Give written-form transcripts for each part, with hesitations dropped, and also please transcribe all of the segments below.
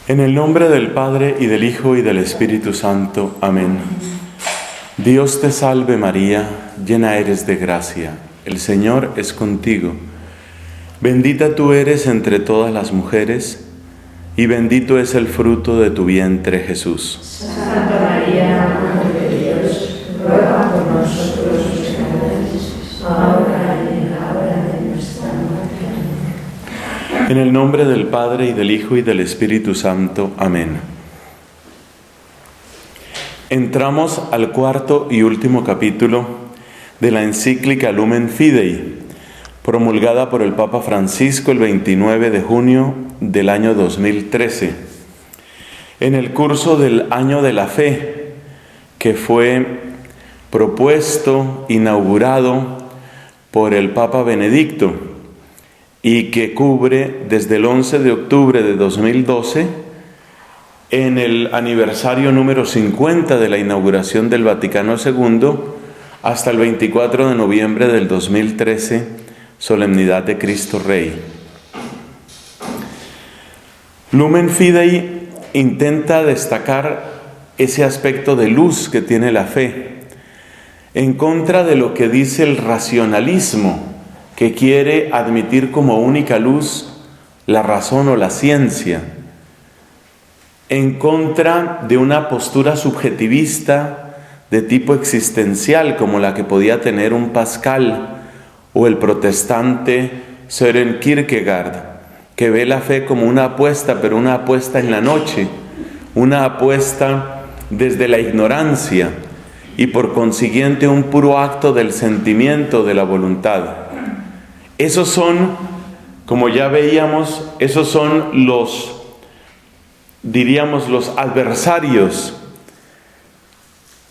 En el nombre del Padre, y del Hijo, y del Espíritu Santo. Amén. Dios te salve María, llena eres de gracia. El Señor es contigo. Bendita tú eres entre todas las mujeres, y bendito es el fruto de tu vientre, Jesús. Santa María, Madre de Dios, ruega por nosotros los pecadores, ahora y en la hora de nuestra muerte. Amén. En el nombre del Padre, y del Hijo, y del Espíritu Santo. Amén. Entramos al cuarto y último capítulo de la encíclica Lumen Fidei, promulgada por el Papa Francisco el 29 de junio del año 2013, en el curso del Año de la Fe, que fue propuesto, inaugurado por el Papa Benedicto, y que cubre desde el 11 de octubre de 2012, en el aniversario número 50 de la inauguración del Vaticano II, hasta el 24 de noviembre del 2013, Solemnidad de Cristo Rey. Lumen Fidei intenta destacar ese aspecto de luz que tiene la fe, en contra de lo que dice el racionalismo, que quiere admitir como única luz la razón o la ciencia, en contra de una postura subjetivista de tipo existencial, como la que podía tener un Pascal o el protestante Søren Kierkegaard, que ve la fe como una apuesta, pero una apuesta en la noche, una apuesta desde la ignorancia y por consiguiente un puro acto del sentimiento, de la voluntad. Esos son, como ya veíamos, esos son los adversarios,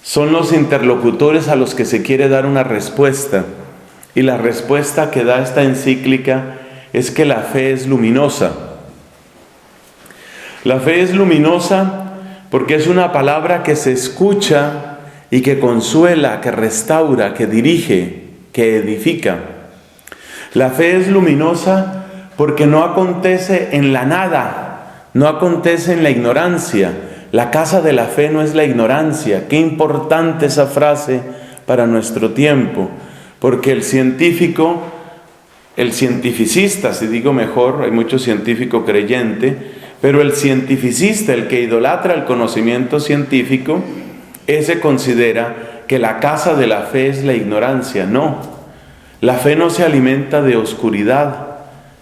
son los interlocutores a los que se quiere dar una respuesta. Y la respuesta que da esta encíclica es que la fe es luminosa. La fe es luminosa porque es una palabra que se escucha y que consuela, que restaura, que dirige, que edifica. La fe es luminosa porque no acontece en la nada, no acontece en la ignorancia. La casa de la fe no es la ignorancia. Qué importante esa frase para nuestro tiempo, porque el científico, el cientificista, si digo mejor, hay mucho científico creyente, pero el cientificista, el que idolatra el conocimiento científico, ese considera que la casa de la fe es la ignorancia. No. La fe no se alimenta de oscuridad,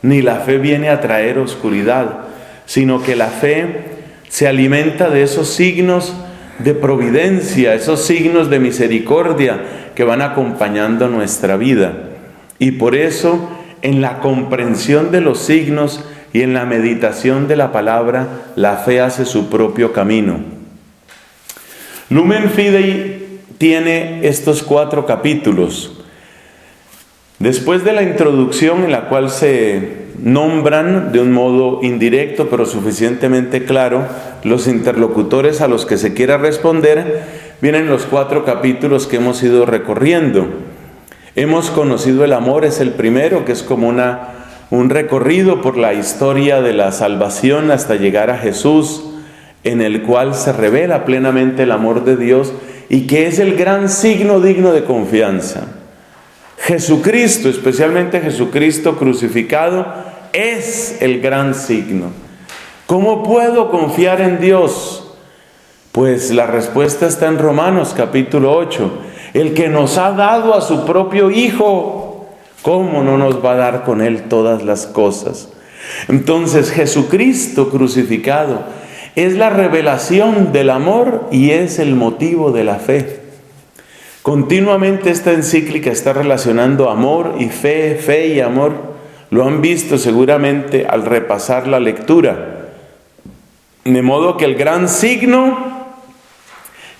ni la fe viene a traer oscuridad, sino que la fe se alimenta de esos signos de providencia, esos signos de misericordia que van acompañando nuestra vida. Y por eso, en la comprensión de los signos y en la meditación de la palabra, la fe hace su propio camino. Lumen Fidei tiene estos 4 capítulos. Después de la introducción, en la cual se nombran de un modo indirecto pero suficientemente claro los interlocutores a los que se quiera responder, vienen los 4 capítulos que hemos ido recorriendo. Hemos conocido el amor, es el primero, que es como un recorrido por la historia de la salvación hasta llegar a Jesús, en el cual se revela plenamente el amor de Dios y que es el gran signo digno de confianza. Jesucristo, especialmente Jesucristo crucificado, es el gran signo. ¿Cómo puedo confiar en Dios? Pues la respuesta está en Romanos capítulo 8. El que nos ha dado a su propio Hijo, ¿cómo no nos va a dar con Él todas las cosas? Entonces Jesucristo crucificado es la revelación del amor y es el motivo de la fe. Continuamente esta encíclica está relacionando amor y fe, fe y amor. Lo han visto seguramente al repasar la lectura. De modo que el gran signo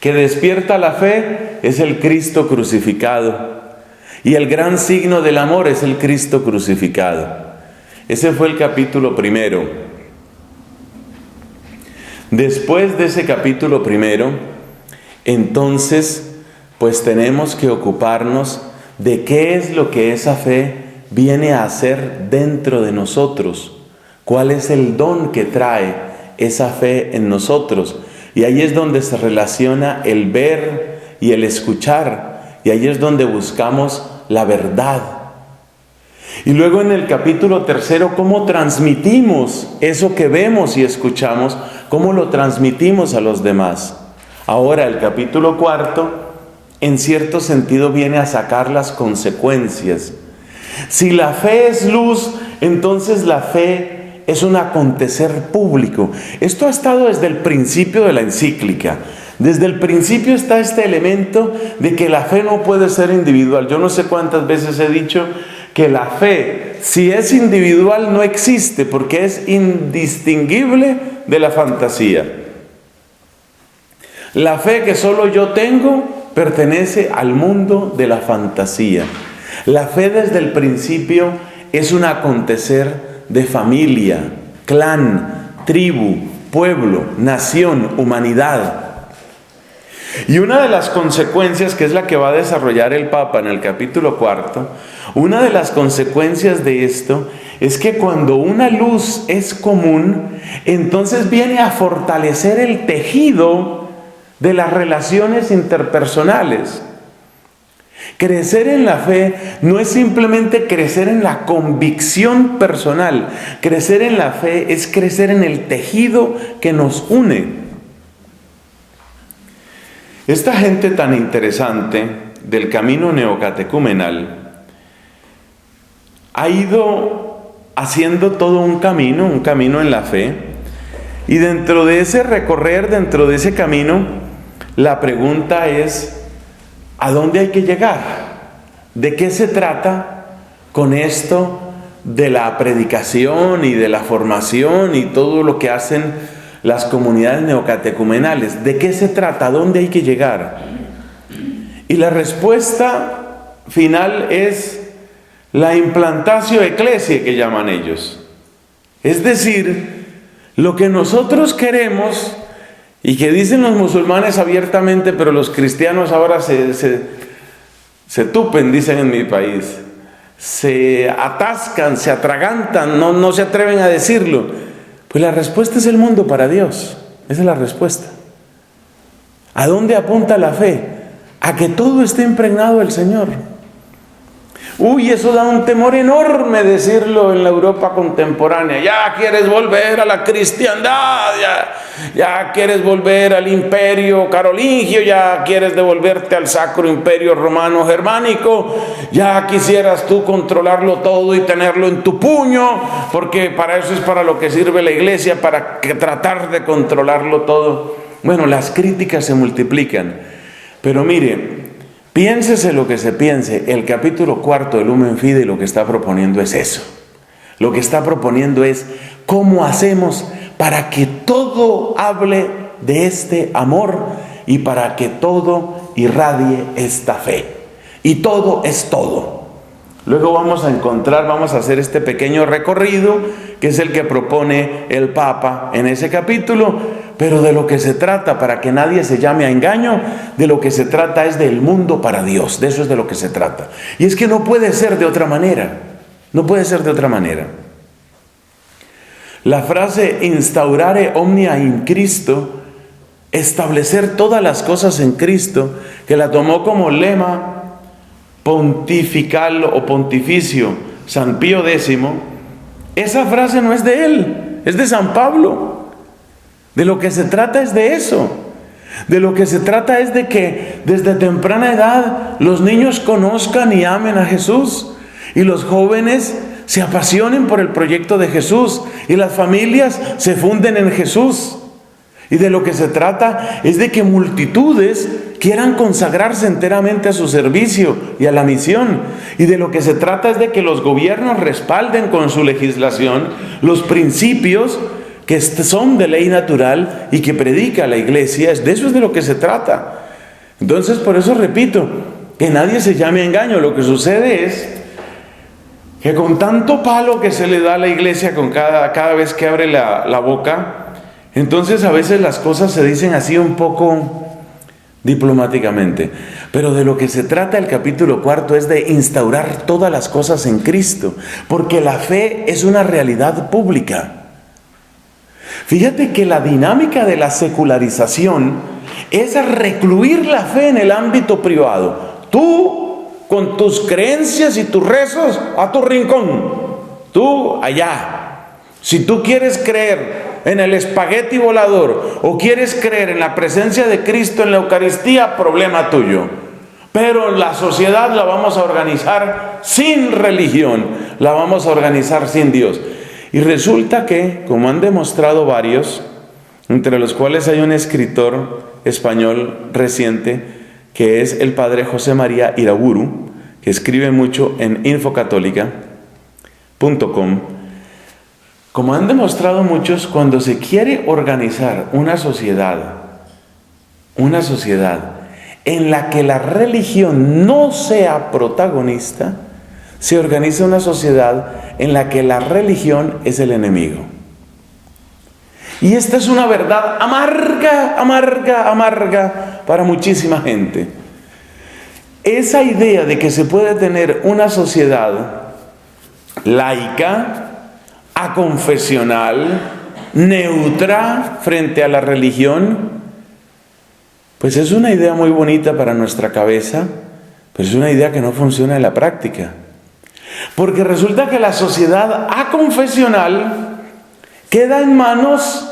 que despierta la fe es el Cristo crucificado. Y el gran signo del amor es el Cristo crucificado. Ese fue el capítulo primero. Después de ese capítulo primero, entonces, pues tenemos que ocuparnos de qué es lo que esa fe viene a hacer dentro de nosotros. ¿Cuál es el don que trae esa fe en nosotros. Y ahí es donde se relaciona el ver y el escuchar. Y ahí es donde buscamos la verdad. Y luego en el capítulo 3, cómo transmitimos eso que vemos y escuchamos, cómo lo transmitimos a los demás. Ahora el capítulo 4, en cierto sentido, viene a sacar las consecuencias. Si la fe es luz, entonces la fe es un acontecer público. Esto ha estado desde el principio de la encíclica. Desde el principio está este elemento de que la fe no puede ser individual. Yo no sé cuántas veces he dicho que la fe, si es individual, no existe, porque es indistinguible de la fantasía. La fe que solo yo tengo pertenece al mundo de la fantasía. La fe desde el principio es un acontecer de familia, clan, tribu, pueblo, nación, humanidad. Y una de las consecuencias, que es la que va a desarrollar el Papa en el capítulo 4, una de las consecuencias de esto es que cuando una luz es común, entonces viene a fortalecer el tejido de las relaciones interpersonales. Crecer en la fe no es simplemente crecer en la convicción personal. Crecer en la fe es crecer en el tejido que nos une. Esta gente tan interesante del camino neocatecumenal ha ido haciendo todo un camino en la fe, y dentro de ese recorrer, dentro de ese camino, la pregunta es: ¿a dónde hay que llegar? ¿De qué se trata con esto de la predicación y de la formación y todo lo que hacen las comunidades neocatecumenales? ¿De qué se trata? ¿A dónde hay que llegar? Y la respuesta final es la implantatio ecclesiae, que llaman ellos. Es decir, lo que nosotros queremos y que dicen los musulmanes abiertamente, pero los cristianos ahora se tupen, dicen en mi país, se atascan, se atragantan, no se atreven a decirlo. Pues la respuesta es el mundo para Dios. Esa es la respuesta. ¿A dónde apunta la fe? A que todo esté impregnado del Señor. Uy, eso da un temor enorme decirlo en la Europa contemporánea. Ya quieres volver a la cristiandad, ya quieres volver al imperio carolingio, ya quieres devolverte al sacro imperio romano germánico, ya quisieras tú controlarlo todo y tenerlo en tu puño, porque para eso es para lo que sirve la iglesia, para tratar de controlarlo todo. Bueno, las críticas se multiplican, pero mire, piénsese lo que se piense, el capítulo 4 del Lumen Fidei lo que está proponiendo es eso. Lo que está proponiendo es cómo hacemos para que todo hable de este amor y para que todo irradie esta fe. Y todo es todo. Luego vamos a hacer este pequeño recorrido, que es el que propone el Papa en ese capítulo, pero de lo que se trata, para que nadie se llame a engaño, de lo que se trata es del mundo para Dios, de eso es de lo que se trata. Y es que no puede ser de otra manera, no puede ser de otra manera. La frase instaurare omnia in Cristo, establecer todas las cosas en Cristo, que la tomó como lema pontifical o pontificio San Pío X, esa frase no es de él, es de San Pablo. De lo que se trata es de eso. De lo que se trata es de que desde temprana edad los niños conozcan y amen a Jesús, y los jóvenes se apasionen por el proyecto de Jesús, y las familias se funden en Jesús. Y de lo que se trata es de que multitudes quieran consagrarse enteramente a su servicio y a la misión. Y de lo que se trata es de que los gobiernos respalden con su legislación los principios que son de ley natural y que predica la iglesia. De eso es de lo que se trata. Entonces, por eso repito, que nadie se llame a engaño. Lo que sucede es que con tanto palo que se le da a la iglesia con cada vez que abre la boca, entonces a veces las cosas se dicen así un poco diplomáticamente. Pero de lo que se trata el capítulo 4 es de instaurar todas las cosas en Cristo, porque la fe es una realidad pública. Fíjate que la dinámica de la secularización es recluir la fe en el ámbito privado. Tú, con tus creencias y tus rezos, a tu rincón. Tú, allá. Si tú quieres creer en el espagueti volador o quieres creer en la presencia de Cristo en la Eucaristía, problema tuyo. Pero la sociedad la vamos a organizar sin religión, la vamos a organizar sin Dios. Y resulta que, como han demostrado varios, entre los cuales hay un escritor español reciente, que es el padre José María Iraburu, que escribe mucho en infocatólica.com, como han demostrado muchos, cuando se quiere organizar una sociedad en la que la religión no sea protagonista, se organiza una sociedad en la que la religión es el enemigo. Y esta es una verdad amarga para muchísima gente. Esa idea de que se puede tener una sociedad laica, aconfesional, neutra frente a la religión, pues es una idea muy bonita para nuestra cabeza, pero es una idea que no funciona en la práctica. Porque resulta que la sociedad aconfesional queda en manos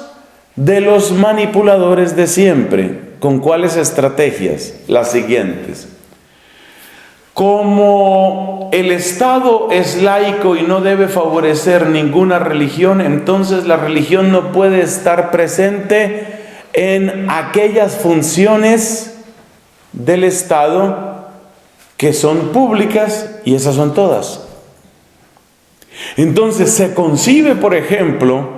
de los manipuladores de siempre. ¿Con cuáles estrategias? Las siguientes. Como el Estado es laico y no debe favorecer ninguna religión, entonces la religión no puede estar presente en aquellas funciones del Estado que son públicas, y esas son todas. Entonces se concibe, por ejemplo,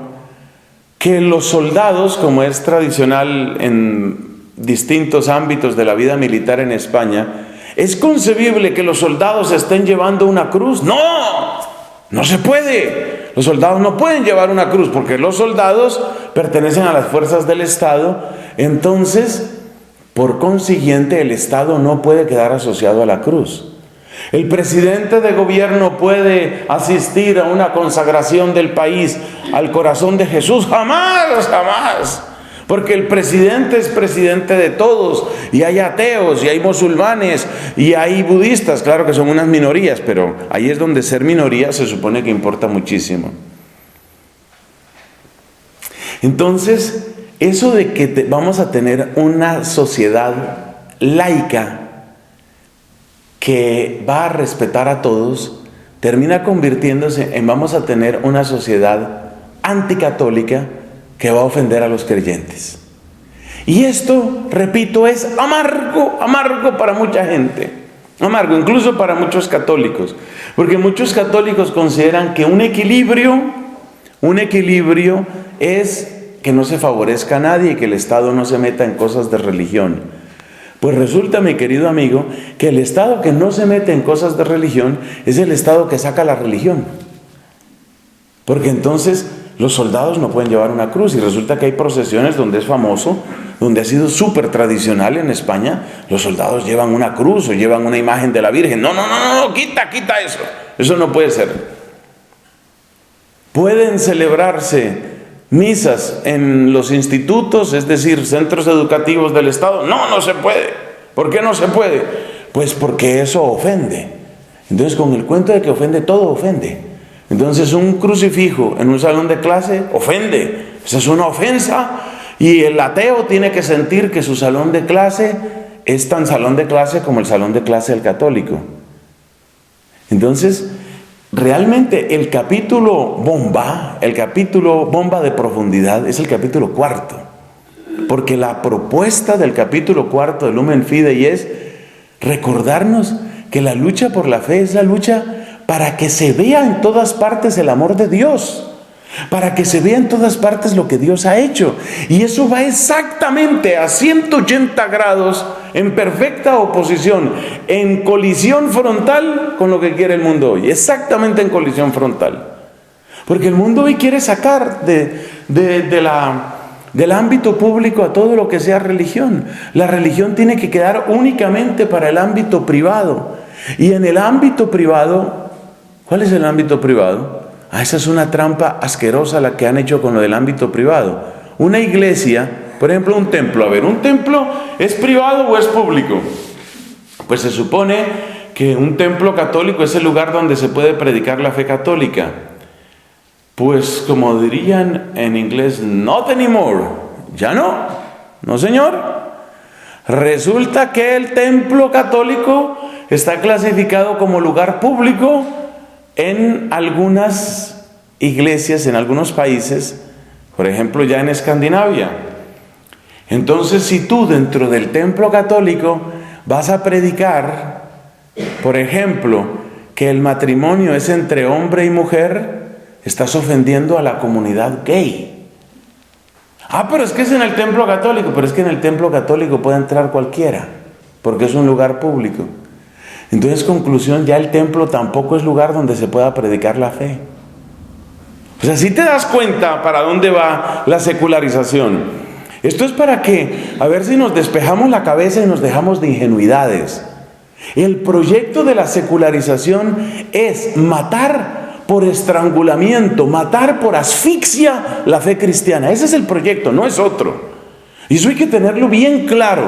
que los soldados, como es tradicional en distintos ámbitos de la vida militar en España, ¿es concebible que los soldados estén llevando una cruz? No se puede. Los soldados no pueden llevar una cruz porque los soldados pertenecen a las fuerzas del Estado. Entonces, por consiguiente, el Estado no puede quedar asociado a la cruz. El presidente de gobierno puede asistir a una consagración del país al corazón de Jesús. Jamás. Porque el presidente es presidente de todos, y hay ateos, y hay musulmanes, y hay budistas, claro que son unas minorías, pero ahí es donde ser minoría se supone que importa muchísimo. Entonces, eso de que vamos a tener una sociedad laica que va a respetar a todos, termina convirtiéndose en vamos a tener una sociedad anticatólica que va a ofender a los creyentes. Y esto, repito, es amargo para mucha gente. Amargo, incluso para muchos católicos. Porque muchos católicos consideran que un equilibrio es que no se favorezca a nadie y que el Estado no se meta en cosas de religión. Pues resulta, mi querido amigo, que el Estado que no se mete en cosas de religión es el Estado que saca la religión. Porque entonces los soldados no pueden llevar una cruz, y resulta que hay procesiones donde es famoso, donde ha sido súper tradicional en España, los soldados llevan una cruz o llevan una imagen de la Virgen. No, quita eso. Eso no puede ser. Pueden celebrarse misas en los institutos, es decir, centros educativos del Estado. No se puede. ¿Por qué no se puede? Pues porque eso ofende. Entonces, con el cuento de que ofende, todo ofende. Entonces, un crucifijo en un salón de clase ofende. Esa es una ofensa, y el ateo tiene que sentir que su salón de clase es tan salón de clase como el salón de clase del católico. Entonces, realmente el capítulo bomba de profundidad es el capítulo 4. Porque la propuesta del capítulo 4 de Lumen Fidei es recordarnos que la lucha por la fe es la lucha para que se vea en todas partes el amor de Dios, para que se vea en todas partes lo que Dios ha hecho. Y eso va exactamente a 180 grados, en perfecta oposición, en colisión frontal con lo que quiere el mundo hoy. Exactamente en colisión frontal. Porque el mundo hoy quiere sacar del ámbito público a todo lo que sea religión. La religión tiene que quedar únicamente para el ámbito privado. Y en el ámbito privado, ¿cuál es el ámbito privado? Esa es una trampa asquerosa la que han hecho con lo del ámbito privado. Una iglesia, por ejemplo, un templo. A ver, ¿un templo es privado o es público? Pues se supone que un templo católico es el lugar donde se puede predicar la fe católica. Pues como dirían en inglés, not anymore. Ya no. No, señor. Resulta que el templo católico está clasificado como lugar público en algunas iglesias, en algunos países, por ejemplo ya en Escandinavia. Entonces, si tú dentro del templo católico vas a predicar, por ejemplo, que el matrimonio es entre hombre y mujer, estás ofendiendo a la comunidad gay. Pero es que es en el templo católico. Pero es que en el templo católico puede entrar cualquiera, porque es un lugar público. Entonces, conclusión, ya el templo tampoco es lugar donde se pueda predicar la fe. O sea, si te das cuenta para dónde va la secularización. Esto es para que, a ver si nos despejamos la cabeza y nos dejamos de ingenuidades. El proyecto de la secularización es matar por estrangulamiento, matar por asfixia la fe cristiana. Ese es el proyecto, no es otro. Y eso hay que tenerlo bien claro,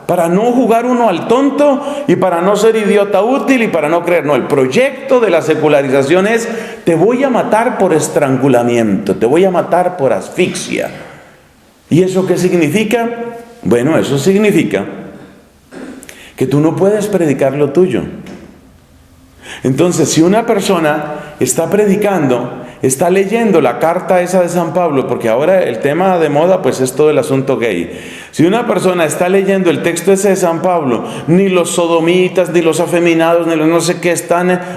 para no jugar uno al tonto y para no ser idiota útil y para no creer. No, el proyecto de la secularización es: te voy a matar por estrangulamiento, te voy a matar por asfixia. ¿Y eso qué significa? Bueno, eso significa que tú no puedes predicar lo tuyo. Entonces, si una persona está predicando, está leyendo la carta esa de San Pablo, porque ahora el tema de moda pues es todo el asunto gay. Si una persona está leyendo el texto ese de San Pablo, ni los sodomitas, ni los afeminados, ni los no sé qué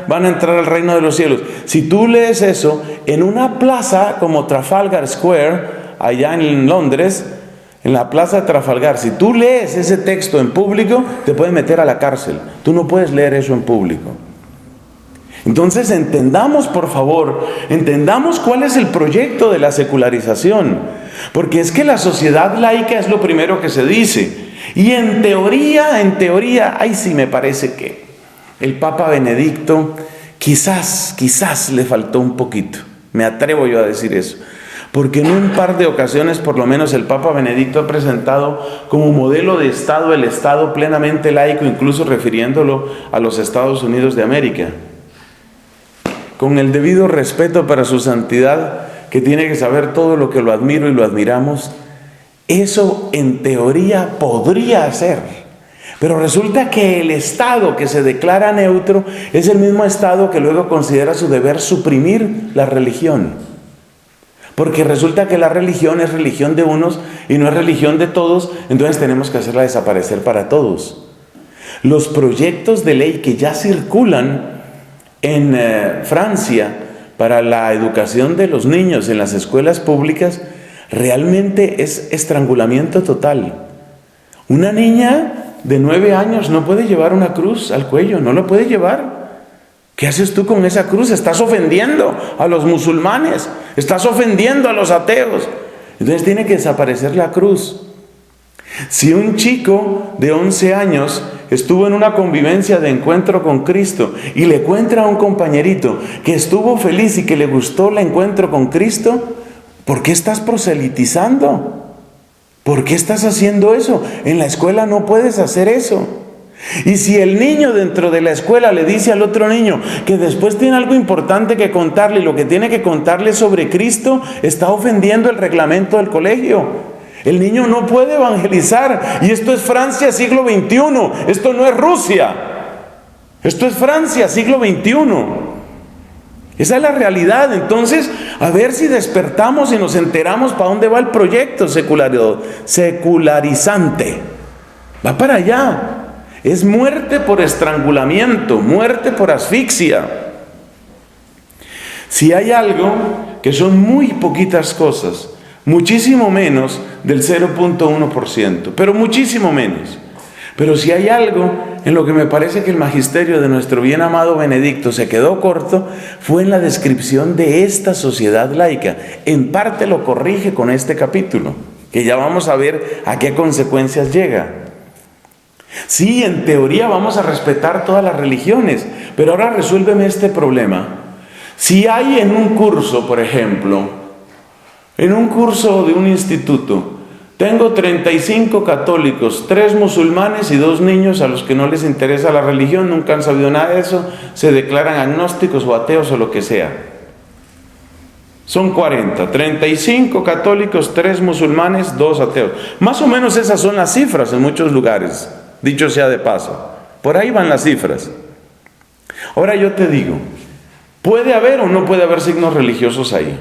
van a entrar al reino de los cielos. Si tú lees eso en una plaza como Trafalgar Square, allá en Londres, en la plaza de Trafalgar, si tú lees ese texto en público, te pueden meter a la cárcel. Tú no puedes leer eso en público. Entonces entendamos, por favor, entendamos cuál es el proyecto de la secularización, porque es que la sociedad laica es lo primero que se dice, y en teoría, ay, sí me parece que el Papa Benedicto quizás le faltó un poquito, me atrevo yo a decir eso, porque en un par de ocasiones por lo menos el Papa Benedicto ha presentado como modelo de Estado el Estado plenamente laico, incluso refiriéndolo a los Estados Unidos de América. Con el debido respeto para su santidad, que tiene que saber todo lo que lo admiro y lo admiramos, eso en teoría podría ser. Pero resulta que el Estado que se declara neutro es el mismo Estado que luego considera su deber suprimir la religión. Porque resulta que la religión es religión de unos y no es religión de todos, entonces tenemos que hacerla desaparecer para todos. Los proyectos de ley que ya circulan en Francia para la educación de los niños en las escuelas públicas realmente es estrangulamiento total. Una niña de 9 años no puede llevar una cruz al cuello, no la puede llevar. ¿Qué haces tú con esa cruz? Estás ofendiendo a los musulmanes, estás ofendiendo a los ateos. Entonces tiene que desaparecer la cruz. Si un chico de 11 años estuvo en una convivencia de encuentro con Cristo y le cuenta a un compañerito que estuvo feliz y que le gustó el encuentro con Cristo, ¿por qué estás proselitizando? ¿Por qué estás haciendo eso? En la escuela no puedes hacer eso. Y si el niño dentro de la escuela le dice al otro niño que después tiene algo importante que contarle y lo que tiene que contarle sobre Cristo, está ofendiendo el reglamento del colegio. El niño no puede evangelizar. Y esto es Francia siglo XXI. Esto no es Rusia. Esto es Francia siglo XXI. Esa es la realidad. Entonces, a ver si despertamos y nos enteramos para dónde va el proyecto secularizante. Va para allá. Es muerte por estrangulamiento, muerte por asfixia. Si hay algo, que son muy poquitas cosas, muchísimo menos del 0.1%, pero muchísimo menos. Pero si hay algo en lo que me parece que el magisterio de nuestro bien amado Benedicto se quedó corto, fue en la descripción de esta sociedad laica. En parte lo corrige con este capítulo, que ya vamos a ver a qué consecuencias llega. Sí, en teoría vamos a respetar todas las religiones, pero ahora resuélveme este problema. Si hay en un curso, por ejemplo, en un curso de un instituto, tengo 35 católicos, 3 musulmanes y 2 niños a los que no les interesa la religión, nunca han sabido nada de eso, se declaran agnósticos o ateos o lo que sea. Son 40, 35 católicos, 3 musulmanes, 2 ateos. Más o menos esas son las cifras en muchos lugares, dicho sea de paso. Por ahí van las cifras. Ahora yo te digo, ¿puede haber o no puede haber signos religiosos ahí?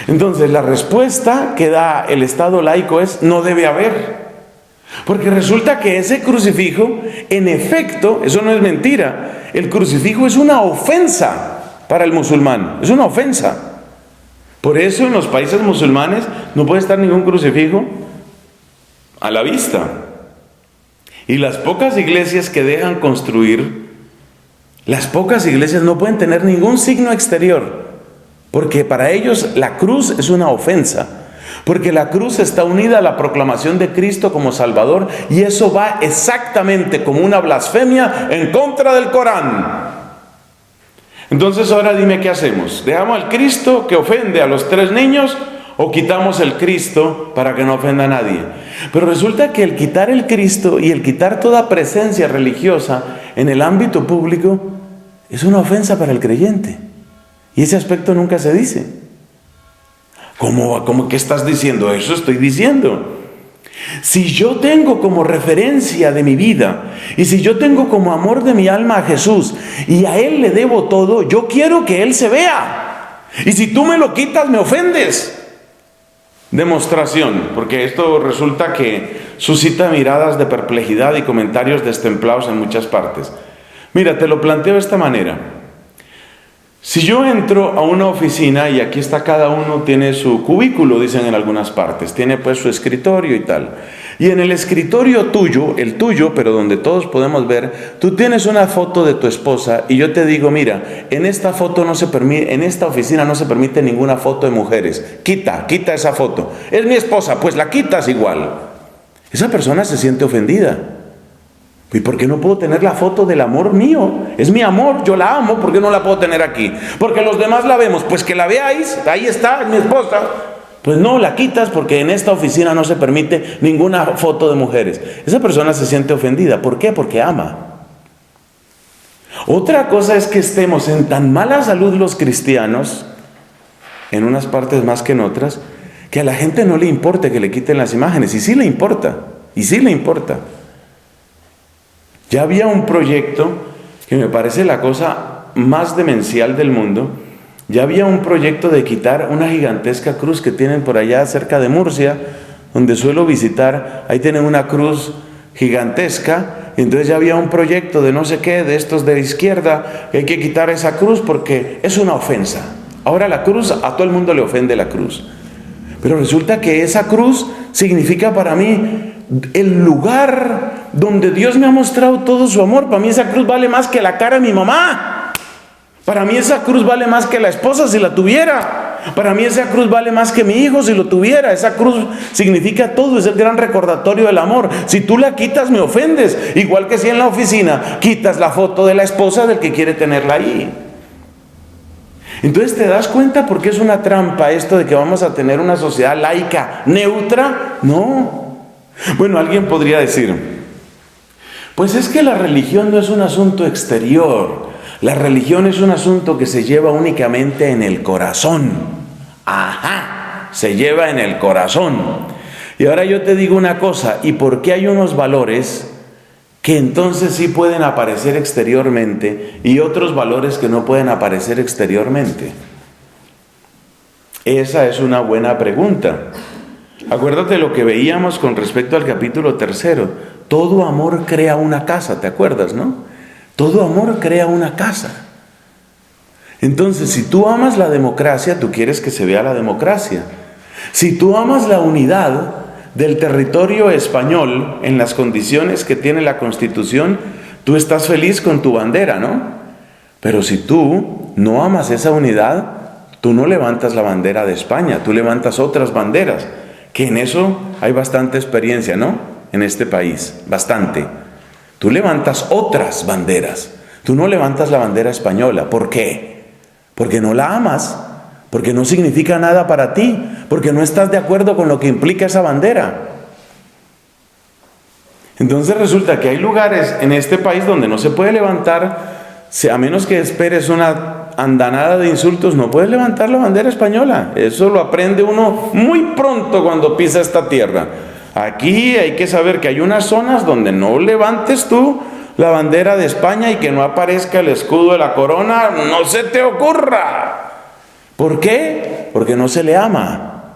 Entonces la respuesta que da el Estado laico es: no debe haber. Porque resulta que ese crucifijo, en efecto, eso no es mentira, el crucifijo es una ofensa para el musulmán, es una ofensa. Por eso en los países musulmanes no puede estar ningún crucifijo a la vista. Y las pocas iglesias que dejan construir, las pocas iglesias no pueden tener ningún signo exterior. Porque para ellos la cruz es una ofensa. Porque la cruz está unida a la proclamación de Cristo como Salvador. Y eso va exactamente como una blasfemia en contra del Corán. Entonces ahora dime qué hacemos. ¿Dejamos al Cristo que ofende a los 3 niños? ¿O quitamos el Cristo para que no ofenda a nadie? Pero resulta que el quitar el Cristo y el quitar toda presencia religiosa en el ámbito público es una ofensa para el creyente. Y ese aspecto nunca se dice. ¿Cómo que estás diciendo eso? Estoy diciendo. Si yo tengo como referencia de mi vida, y si yo tengo como amor de mi alma a Jesús, y a Él le debo todo, yo quiero que Él se vea. Y si tú me lo quitas, me ofendes. Demostración, porque esto resulta que suscita miradas de perplejidad y comentarios destemplados en muchas partes. Mira, te lo planteo de esta manera. Si yo entro a una oficina, y aquí está, cada uno tiene su cubículo, dicen en algunas partes, tiene pues su escritorio y tal. Y en el escritorio tuyo, el tuyo, pero donde todos podemos ver, tú tienes una foto de tu esposa, y yo te digo: mira, en esta foto no se permite, en esta oficina no se permite ninguna foto de mujeres. Quita esa foto. Es mi esposa, pues la quitas igual. Esa persona se siente ofendida. ¿Y por qué no puedo tener la foto del amor mío? Es mi amor, yo la amo, ¿por qué no la puedo tener aquí? Porque los demás la vemos, pues que la veáis, ahí está, es mi esposa. Pues no, la quitas porque en esta oficina no se permite ninguna foto de mujeres. Esa persona se siente ofendida. ¿Por qué? Porque ama. Otra cosa es que estemos en tan mala salud los cristianos, en unas partes más que en otras, que a la gente no le importe que le quiten las imágenes. Y sí le importa, Ya había un proyecto que me parece la cosa más demencial del mundo. Ya había un proyecto de quitar una gigantesca cruz que tienen por allá cerca de Murcia, donde suelo visitar. Ahí tienen una cruz gigantesca, y entonces ya había un proyecto de no sé qué, de estos de la izquierda, que hay que quitar esa cruz porque es una ofensa. Ahora la cruz, a todo el mundo le ofende la cruz. Pero resulta que esa cruz significa para mí el lugar donde Dios me ha mostrado todo su amor. Para mí esa cruz vale más que la cara de mi mamá. Para mí esa cruz vale más que la esposa si la tuviera. Para mí esa cruz vale más que mi hijo si lo tuviera. Esa cruz significa todo, es el gran recordatorio del amor. Si tú la quitas, me ofendes. Igual que si en la oficina quitas la foto de la esposa del que quiere tenerla ahí. Entonces, ¿te das cuenta por qué es una trampa esto de que vamos a tener una sociedad laica, neutra? No. Bueno, alguien podría decir: pues es que la religión no es un asunto exterior. La religión es un asunto que se lleva únicamente en el corazón. Ajá, se lleva en el corazón. Y ahora yo te digo una cosa: ¿y por qué hay unos valores que entonces sí pueden aparecer exteriormente y otros valores que no pueden aparecer exteriormente? Esa es una buena pregunta. Acuérdate lo que veíamos con respecto al capítulo 3. Todo amor crea una casa, ¿te acuerdas, no? Todo amor crea una casa. Entonces, si tú amas la democracia, tú quieres que se vea la democracia. Si tú amas la unidad del territorio español en las condiciones que tiene la Constitución, tú estás feliz con tu bandera, ¿no? Pero si tú no amas esa unidad, tú no levantas la bandera de España, tú levantas otras banderas, que en eso hay bastante experiencia, ¿no? En este país, bastante. Tú levantas otras banderas, tú no levantas la bandera española. ¿Por qué? porque no la amas, porque no significa nada para ti, porque no estás de acuerdo con lo que implica esa bandera. Entonces resulta que hay lugares en este país donde no se puede levantar, a menos que esperes una andanada de insultos, no puedes levantar la bandera española. Eso lo aprende uno muy pronto cuando pisa esta tierra. Aquí hay que saber que hay unas zonas donde no levantes tú la bandera de España y que no aparezca el escudo de la corona, no se te ocurra. ¿Por qué? Porque no se le ama.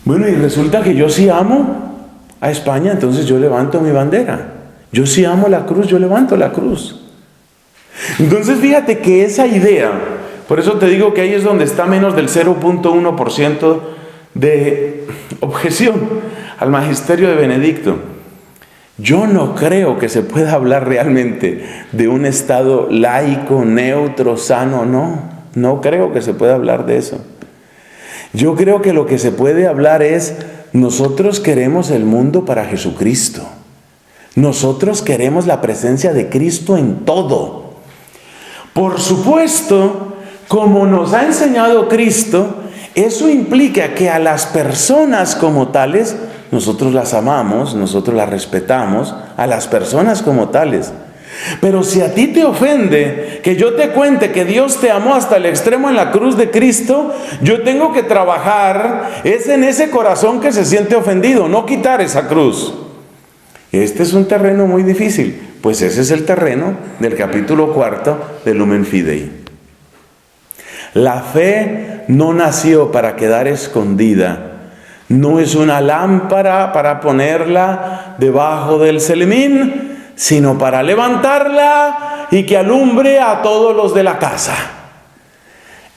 Bueno, y resulta que yo sí amo a España, entonces yo levanto mi bandera. Yo sí amo la cruz, yo levanto la cruz. Entonces fíjate que esa idea, por eso te digo que ahí es donde está menos del 0.1% de objeción al magisterio de Benedicto. Yo no creo que se pueda hablar realmente de un Estado laico, neutro, sano, no creo que se pueda hablar de eso. Yo creo que lo que se puede hablar es, nosotros queremos el mundo para Jesucristo. Nosotros queremos la presencia de Cristo en todo. Por supuesto, como nos ha enseñado Cristo, eso implica que a las personas como tales, nosotros las amamos, nosotros las respetamos, a las personas como tales. Pero si a ti te ofende que yo te cuente que Dios te amó hasta el extremo en la cruz de Cristo, yo tengo que trabajar en ese corazón que se siente ofendido, no quitar esa cruz. Este es un terreno muy difícil, pues ese es el terreno del capítulo 4 de Lumen Fidei. La fe no nació para quedar escondida, no es una lámpara para ponerla debajo del celemín, sino para levantarla y que alumbre a todos los de la casa.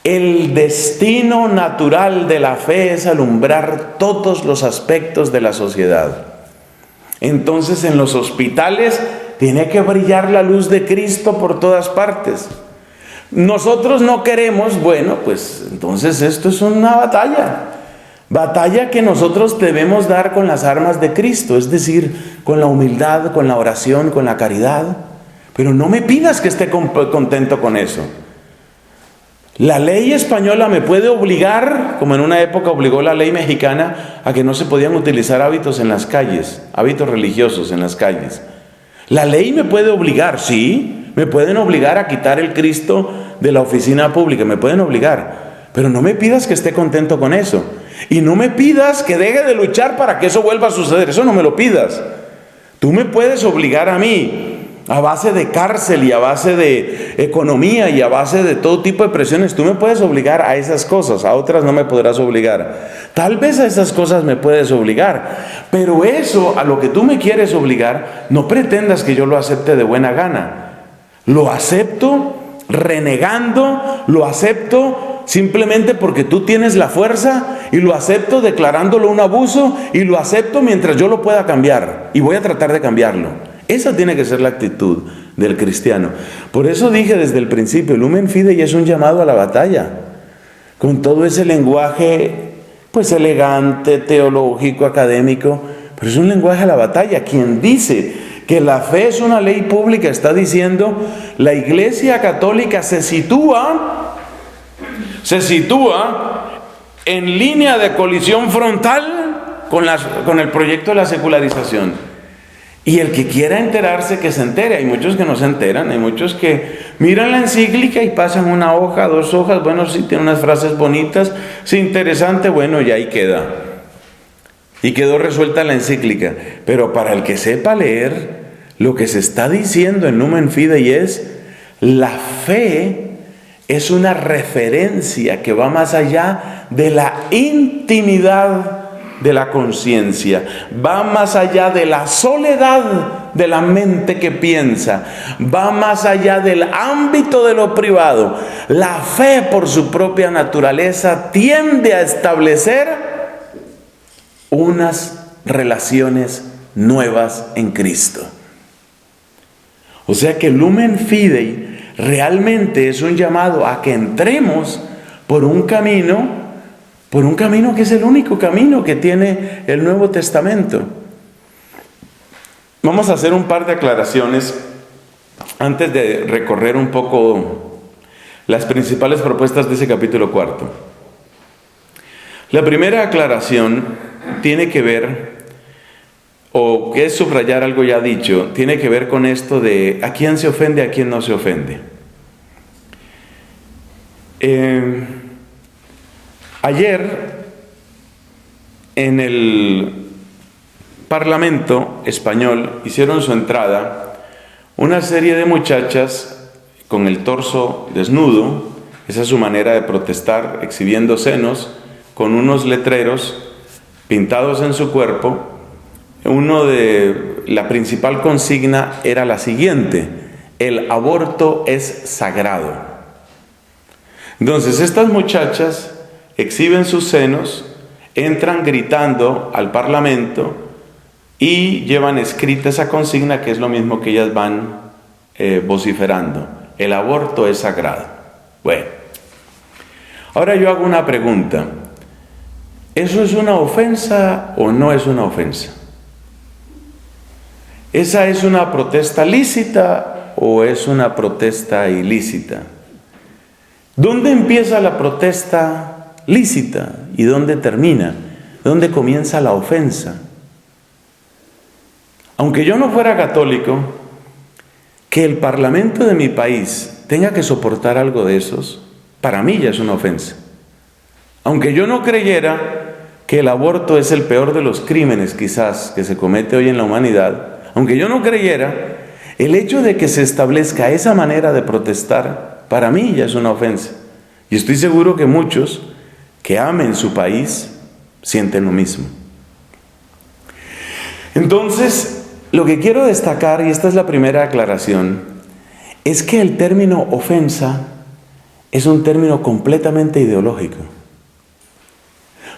El destino natural de la fe es alumbrar todos los aspectos de la sociedad. Entonces en los hospitales tiene que brillar la luz de Cristo por todas partes. Nosotros no queremos, bueno, pues entonces esto es una batalla que nosotros debemos dar con las armas de Cristo, es decir, con la humildad, con la oración, con la caridad. Pero no me pidas que esté contento con eso. La ley española me puede obligar, como en una época obligó la ley mexicana, a que no se podían utilizar hábitos en las calles, hábitos religiosos en las calles. La ley me puede obligar, sí, me pueden obligar a quitar el Cristo de la oficina pública, me pueden obligar, pero no me pidas que esté contento con eso. Y no me pidas que deje de luchar para que eso vuelva a suceder, eso no me lo pidas. Tú me puedes obligar a mí, a base de cárcel y a base de economía y a base de todo tipo de presiones, tú me puedes obligar a esas cosas, a otras no me podrás obligar. Tal vez a esas cosas me puedes obligar, pero eso a lo que tú me quieres obligar, no pretendas que yo lo acepte de buena gana. Lo acepto renegando, lo acepto simplemente porque tú tienes la fuerza y lo acepto declarándolo un abuso y lo acepto mientras yo lo pueda cambiar y voy a tratar de cambiarlo. Esa tiene que ser la actitud del cristiano. Por eso dije desde el principio, Lumen Fidei es un llamado a la batalla, con todo ese lenguaje pues elegante, teológico, académico, pero es un lenguaje a la batalla. Quien dice que la fe es una ley pública está diciendo, la Iglesia Católica se sitúa en línea de colisión frontal con el proyecto de la secularización. Y el que quiera enterarse, que se entere. Hay muchos que no se enteran, hay muchos que miran la encíclica y pasan una hoja, 2 hojas, bueno, sí, tiene unas frases bonitas, sí, interesante, bueno, y ahí queda. Y quedó resuelta la encíclica. Pero para el que sepa leer, lo que se está diciendo en Lumen Fidei es, la fe es una referencia que va más allá de la intimidad de la conciencia, va más allá de la soledad de la mente que piensa, va más allá del ámbito de lo privado. La fe, por su propia naturaleza, tiende a establecer unas relaciones nuevas en Cristo. O sea que Lumen Fidei realmente es un llamado a que entremos por un camino que es el único camino que tiene el Nuevo Testamento. Vamos a hacer un par de aclaraciones antes de recorrer un poco las principales propuestas de ese capítulo 4. La primera aclaración tiene que ver, o que es subrayar algo ya dicho, tiene que ver con esto de a quién se ofende, a quién no se ofende. Ayer, en el Parlamento español, hicieron su entrada una serie de muchachas con el torso desnudo, esa es su manera de protestar, exhibiendo senos, con unos letreros pintados en su cuerpo. La principal consigna era la siguiente: el aborto es sagrado. Entonces estas muchachas exhiben sus senos, entran gritando al Parlamento y llevan escrita esa consigna, que es lo mismo que ellas van vociferando: el aborto es sagrado. Bueno, ahora yo hago una pregunta: ¿eso es una ofensa o no es una ofensa? ¿Esa es una protesta lícita o es una protesta ilícita? ¿Dónde empieza la protesta lícita y dónde termina? ¿Dónde comienza la ofensa? Aunque yo no fuera católico, que el Parlamento de mi país tenga que soportar algo de esos, para mí ya es una ofensa. Aunque yo no creyera que el aborto es el peor de los crímenes quizás que se comete hoy en la humanidad, aunque yo no creyera, el hecho de que se establezca esa manera de protestar, para mí ya es una ofensa. Y estoy seguro que muchos que amen su país sienten lo mismo. Entonces, lo que quiero destacar, y esta es la primera aclaración, es que el término ofensa es un término completamente ideológico.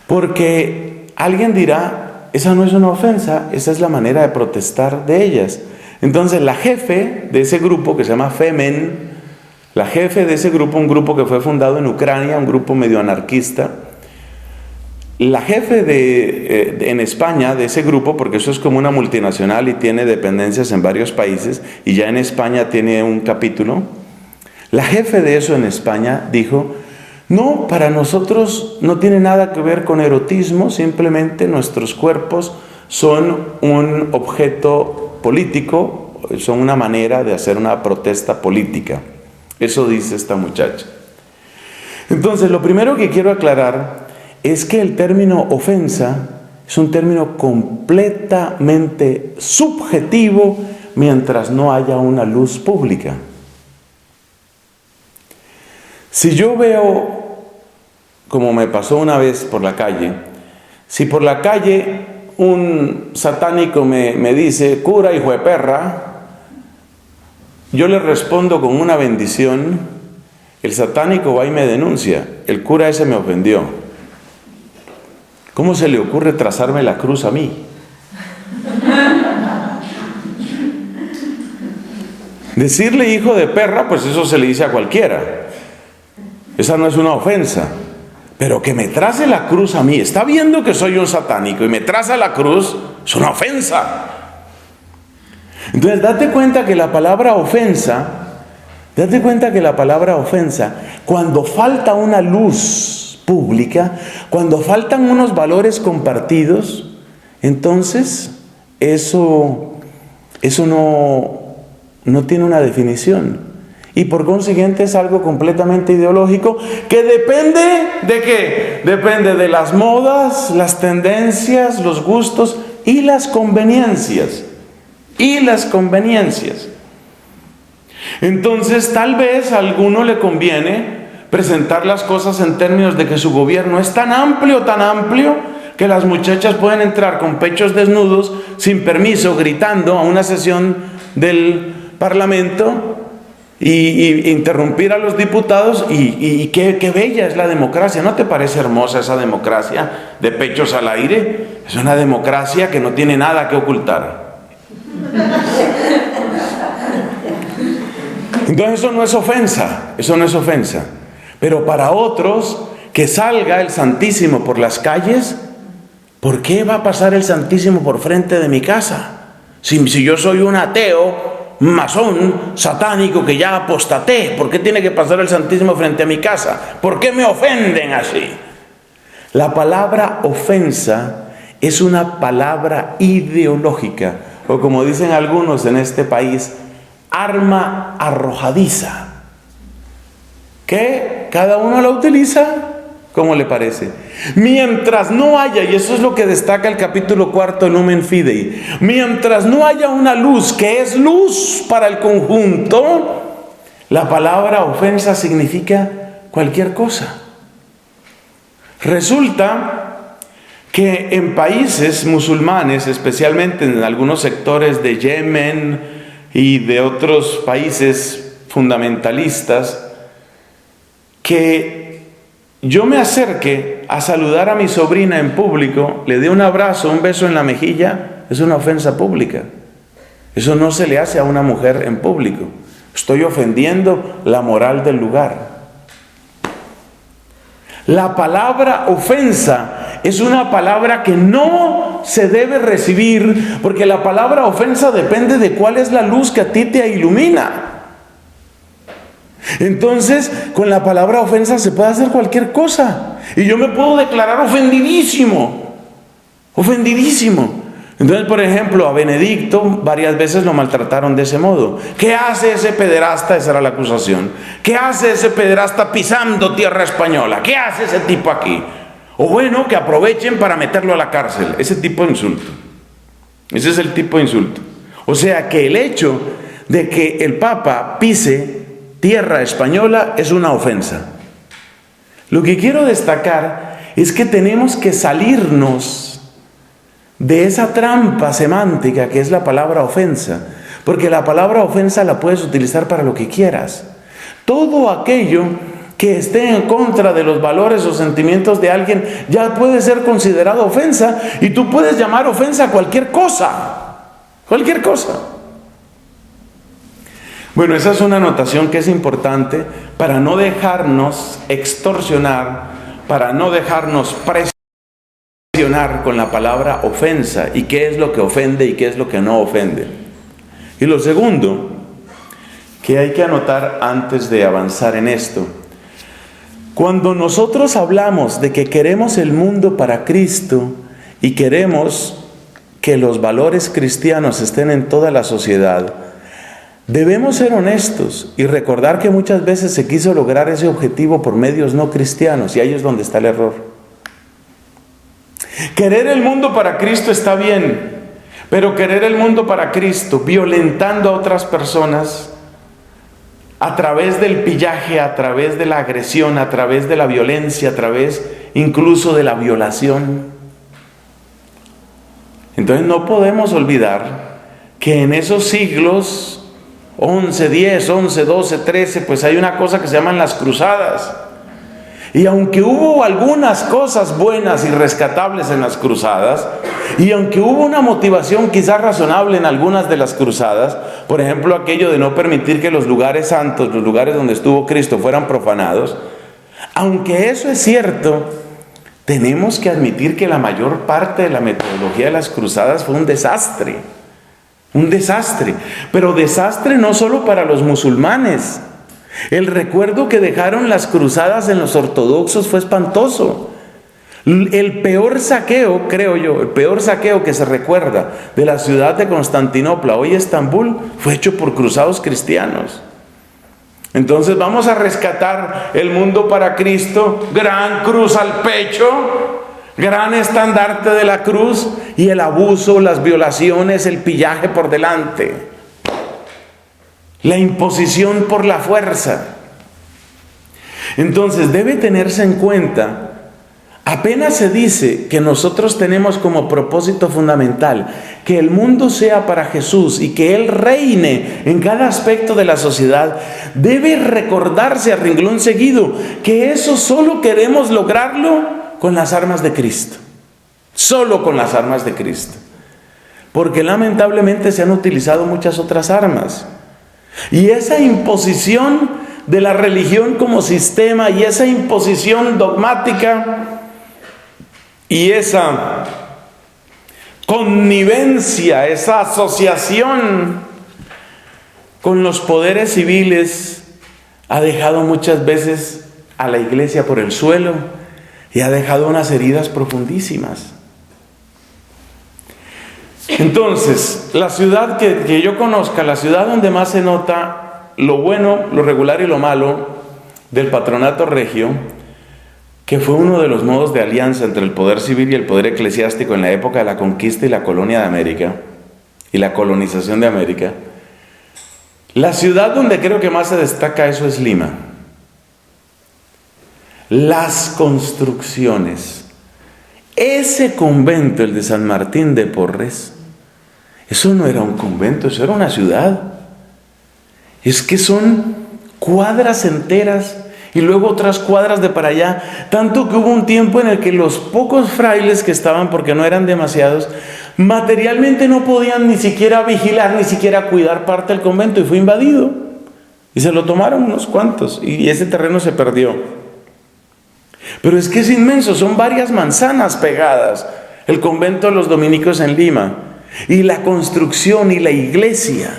Porque alguien dirá: esa no es una ofensa, esa es la manera de protestar de ellas. Entonces la jefe de ese grupo, que se llama Femen, la jefe de ese grupo, un grupo que fue fundado en Ucrania, un grupo medio anarquista, la jefe en España de ese grupo, porque eso es como una multinacional y tiene dependencias en varios países, y ya en España tiene un capítulo, la jefe de eso en España dijo: no, para nosotros no tiene nada que ver con erotismo, simplemente nuestros cuerpos son un objeto político, son una manera de hacer una protesta política. Eso dice esta muchacha. Entonces, lo primero que quiero aclarar es que el término ofensa es un término completamente subjetivo mientras no haya una luz pública. Si yo veo, como me pasó una vez por la calle, si por la calle un satánico me dice: cura, hijo de perra, yo le respondo con una bendición, el satánico va y me denuncia: el cura ese me ofendió. ¿Cómo se le ocurre trazarme la cruz a mí? Decirle hijo de perra, pues eso se le dice a cualquiera. Esa no es una ofensa. Pero que me trace la cruz a mí, está viendo que soy un satánico y me traza la cruz, es una ofensa. Entonces date cuenta que la palabra ofensa, cuando falta una luz pública, cuando faltan unos valores compartidos, entonces eso no tiene una definición. Y por consiguiente es algo completamente ideológico que depende ¿de qué? Depende de las modas, las tendencias, los gustos y las conveniencias. Entonces tal vez a alguno le conviene presentar las cosas en términos de que su gobierno es tan amplio, que las muchachas pueden entrar con pechos desnudos, sin permiso, gritando a una sesión del Parlamento y interrumpir a los diputados y qué bella es la democracia. ¿No te parece hermosa esa democracia de pechos al aire? Es una democracia que no tiene nada que ocultar. Entonces eso no es ofensa. Pero para otros, que salga el Santísimo por las calles, ¿por qué va a pasar el Santísimo por frente de mi casa? Si yo soy un ateo masón, satánico, que ya apostaté. ¿Por qué tiene que pasar el Santísimo frente a mi casa? ¿Por qué me ofenden así? La palabra ofensa es una palabra ideológica, o como dicen algunos en este país, arma arrojadiza, que cada uno la utiliza como le parece. Mientras no haya, y eso es lo que destaca el capítulo 4 Lumen Fidei, mientras no haya una luz que es luz para el conjunto, la palabra ofensa significa cualquier cosa. Resulta que en países musulmanes, especialmente en algunos sectores de Yemen y de otros países fundamentalistas, que yo me acerque a saludar a mi sobrina en público, le dé un abrazo, un beso en la mejilla, es una ofensa pública. Eso no se le hace a una mujer en público. Estoy ofendiendo la moral del lugar. La palabra ofensa es una palabra que no se debe recibir, porque la palabra ofensa depende de cuál es la luz que a ti te ilumina. Entonces, con la palabra ofensa se puede hacer cualquier cosa. Y yo me puedo declarar ofendidísimo. Ofendidísimo. Entonces, por ejemplo, a Benedicto varias veces lo maltrataron de ese modo. ¿Qué hace ese pederasta? Esa era la acusación. ¿Qué hace ese pederasta pisando tierra española? ¿Qué hace ese tipo aquí? O bueno, que aprovechen para meterlo a la cárcel. Ese tipo de insulto. Ese es el tipo de insulto. O sea que el hecho de que el Papa pise tierra española es una ofensa. Lo que quiero destacar es que tenemos que salirnos de esa trampa semántica que es la palabra ofensa, porque la palabra ofensa la puedes utilizar para lo que quieras. Todo aquello que esté en contra de los valores o sentimientos de alguien ya puede ser considerado ofensa, y tú puedes llamar ofensa a cualquier cosa. Cualquier cosa. Bueno, esa es una anotación que es importante para no dejarnos extorsionar, para no dejarnos presionar con la palabra ofensa, y qué es lo que ofende y qué es lo que no ofende. Y lo segundo que hay que anotar antes de avanzar en esto: cuando nosotros hablamos de que queremos el mundo para Cristo y queremos que los valores cristianos estén en toda la sociedad, debemos ser honestos y recordar que muchas veces se quiso lograr ese objetivo por medios no cristianos, y ahí es donde está el error. Querer el mundo para Cristo está bien, pero querer el mundo para Cristo violentando a otras personas a través del pillaje, a través de la agresión, a través de la violencia, a través incluso de la violación. Entonces no podemos olvidar que en esos siglos 11, 10, 11, 12, 13, pues hay una cosa que se llaman las cruzadas. Y aunque hubo algunas cosas buenas y rescatables en las cruzadas, y aunque hubo una motivación quizás razonable en algunas de las cruzadas, por ejemplo aquello de no permitir que los lugares santos, los lugares donde estuvo Cristo, fueran profanados, aunque eso es cierto, tenemos que admitir que la mayor parte de la metodología de las cruzadas fue un desastre. Un desastre, pero desastre no solo para los musulmanes. El recuerdo que dejaron las cruzadas en los ortodoxos fue espantoso. El peor saqueo, creo yo, el peor saqueo que se recuerda de la ciudad de Constantinopla, hoy Estambul, fue hecho por cruzados cristianos. Entonces vamos a rescatar el mundo para Cristo, gran cruz al pecho, gran estandarte de la cruz, y el abuso, las violaciones, el pillaje por delante. La imposición por la fuerza. Entonces debe tenerse en cuenta, apenas se dice que nosotros tenemos como propósito fundamental que el mundo sea para Jesús y que Él reine en cada aspecto de la sociedad, debe recordarse a renglón seguido que eso solo queremos lograrlo con las armas de Cristo. Solo con las armas de Cristo. Porque lamentablemente se han utilizado muchas otras armas. Y esa imposición de la religión como sistema, y esa imposición dogmática, y esa connivencia, esa asociación con los poderes civiles, ha dejado muchas veces a la iglesia por el suelo y ha dejado unas heridas profundísimas. Entonces, la ciudad que yo conozca, la ciudad donde más se nota lo bueno, lo regular y lo malo del patronato regio, que fue uno de los modos de alianza entre el poder civil y el poder eclesiástico en la época de la conquista y la colonia de América, y la colonización de América, la ciudad donde creo que más se destaca eso es Lima. Las construcciones. Ese convento, el de San Martín de Porres, eso no era un convento, eso era una ciudad. Es que son cuadras enteras y luego otras cuadras de para allá. Tanto que hubo un tiempo en el que los pocos frailes que estaban, porque no eran demasiados, materialmente no podían ni siquiera vigilar, ni siquiera cuidar parte del convento, y fue invadido. Y se lo tomaron unos cuantos y ese terreno se perdió. Pero es que es inmenso, son varias manzanas pegadas, el convento de los dominicos en Lima, y la construcción y la iglesia.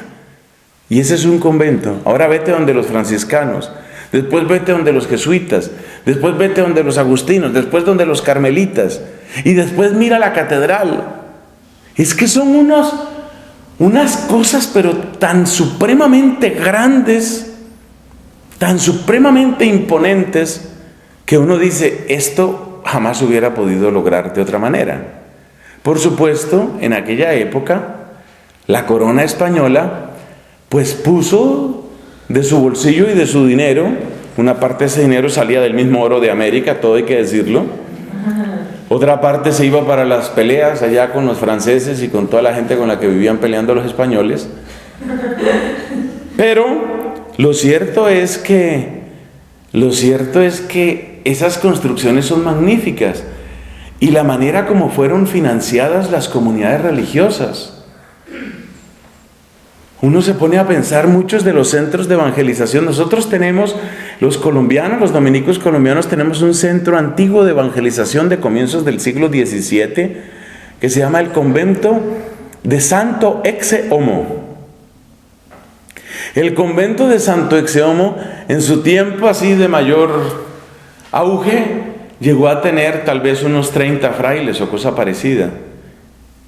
Y ese es un convento. Ahora vete donde los franciscanos, después vete donde los jesuitas, después vete donde los agustinos, después donde los carmelitas, y después mira la catedral. Es que son unas cosas pero tan supremamente grandes, tan supremamente imponentes, que uno dice, esto jamás hubiera podido lograr de otra manera. Por supuesto, en aquella época, la corona española, pues puso de su bolsillo y de su dinero, una parte de ese dinero salía del mismo oro de América, todo hay que decirlo. Otra parte se iba para las peleas allá con los franceses y con toda la gente con la que vivían peleando los españoles. Pero lo cierto es que esas construcciones son magníficas, y la manera como fueron financiadas las comunidades religiosas. Uno se pone a pensar, muchos de los centros de evangelización, nosotros tenemos, los colombianos, los dominicos colombianos, tenemos un centro antiguo de evangelización de comienzos del siglo XVII, que se llama el convento de Santo Ecce-Homo. El convento de Santo Ecce-Homo, en su tiempo así de mayor auge, llegó a tener tal vez unos 30 frailes o cosa parecida.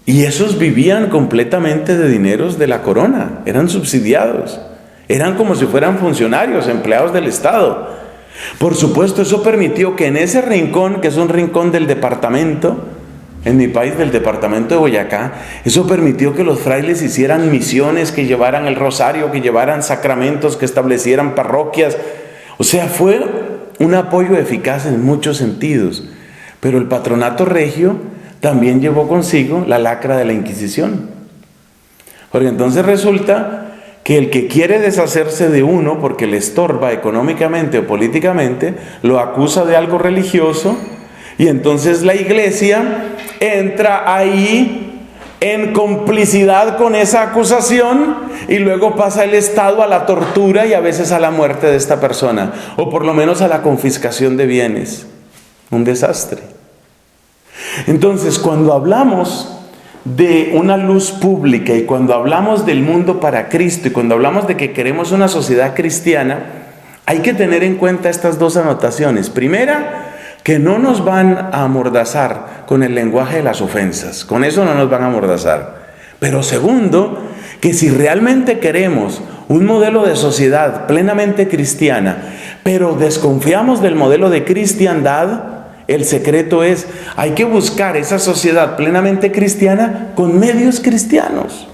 Y esos vivían completamente de dineros de la corona, eran subsidiados, eran como si fueran funcionarios, empleados del Estado. Por supuesto, eso permitió que en ese rincón, que es un rincón del departamento, en mi país, del departamento de Boyacá, eso permitió que los frailes hicieran misiones, que llevaran el rosario, que llevaran sacramentos, que establecieran parroquias. O sea, fue un apoyo eficaz en muchos sentidos. Pero el patronato regio también llevó consigo la lacra de la Inquisición. Porque entonces resulta que el que quiere deshacerse de uno porque le estorba económicamente o políticamente, lo acusa de algo religioso, y entonces la iglesia entra ahí en complicidad con esa acusación, y luego pasa el Estado a la tortura y a veces a la muerte de esta persona, o por lo menos a la confiscación de bienes. Un desastre. Entonces, cuando hablamos de una luz pública y cuando hablamos del mundo para Cristo y cuando hablamos de que queremos una sociedad cristiana, hay que tener en cuenta estas dos anotaciones. Primera, que no nos van a amordazar con el lenguaje de las ofensas. Con eso no nos van a amordazar. Pero segundo, que si realmente queremos un modelo de sociedad plenamente cristiana, pero desconfiamos del modelo de cristiandad, el secreto es, hay que buscar esa sociedad plenamente cristiana con medios cristianos.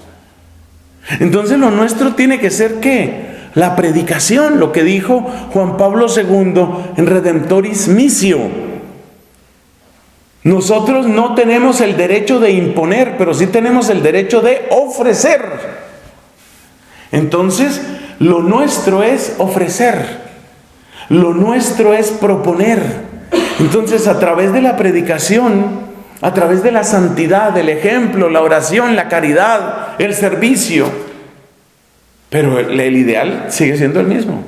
Entonces lo nuestro tiene que ser ¿qué? La predicación, lo que dijo Juan Pablo II en Redemptoris Missio. Nosotros no tenemos el derecho de imponer, pero sí tenemos el derecho de ofrecer. Entonces, lo nuestro es ofrecer. Lo nuestro es proponer. Entonces, a través de la predicación, a través de la santidad, el ejemplo, la oración, la caridad, el servicio. Pero el ideal sigue siendo el mismo.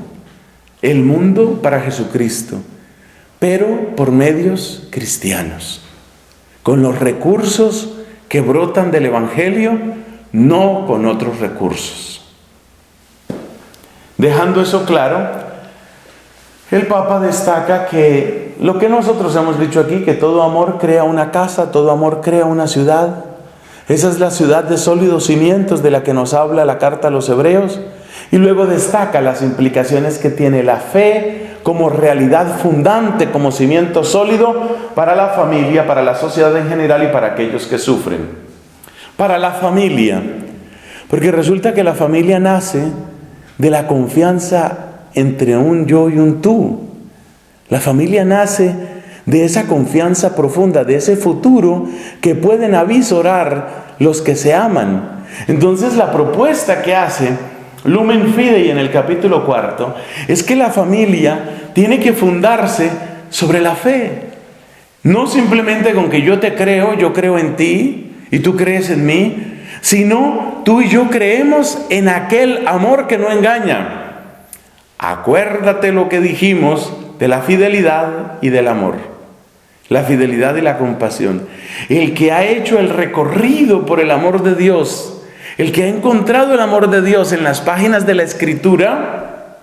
El mundo para Jesucristo, pero por medios cristianos. Con los recursos que brotan del Evangelio, no con otros recursos. Dejando eso claro, el Papa destaca que lo que nosotros hemos dicho aquí, que todo amor crea una casa, todo amor crea una ciudad. Esa es la ciudad de sólidos cimientos de la que nos habla la carta a los Hebreos. Y luego destaca las implicaciones que tiene la fe como realidad fundante, como cimiento sólido para la familia, para la sociedad en general y para aquellos que sufren. Para la familia, porque resulta que la familia nace de la confianza entre un yo y un tú. La familia nace de esa confianza profunda, de ese futuro que pueden avisorar los que se aman. Entonces la propuesta que hace Lumen Fidei en el capítulo 4 es que la familia tiene que fundarse sobre la fe. No simplemente con que yo te creo, yo creo en ti y tú crees en mí, sino tú y yo creemos en aquel amor que no engaña. Acuérdate lo que dijimos de la fidelidad y del amor. La fidelidad y la compasión. El que ha hecho el recorrido por el amor de Dios, el que ha encontrado el amor de Dios en las páginas de la Escritura,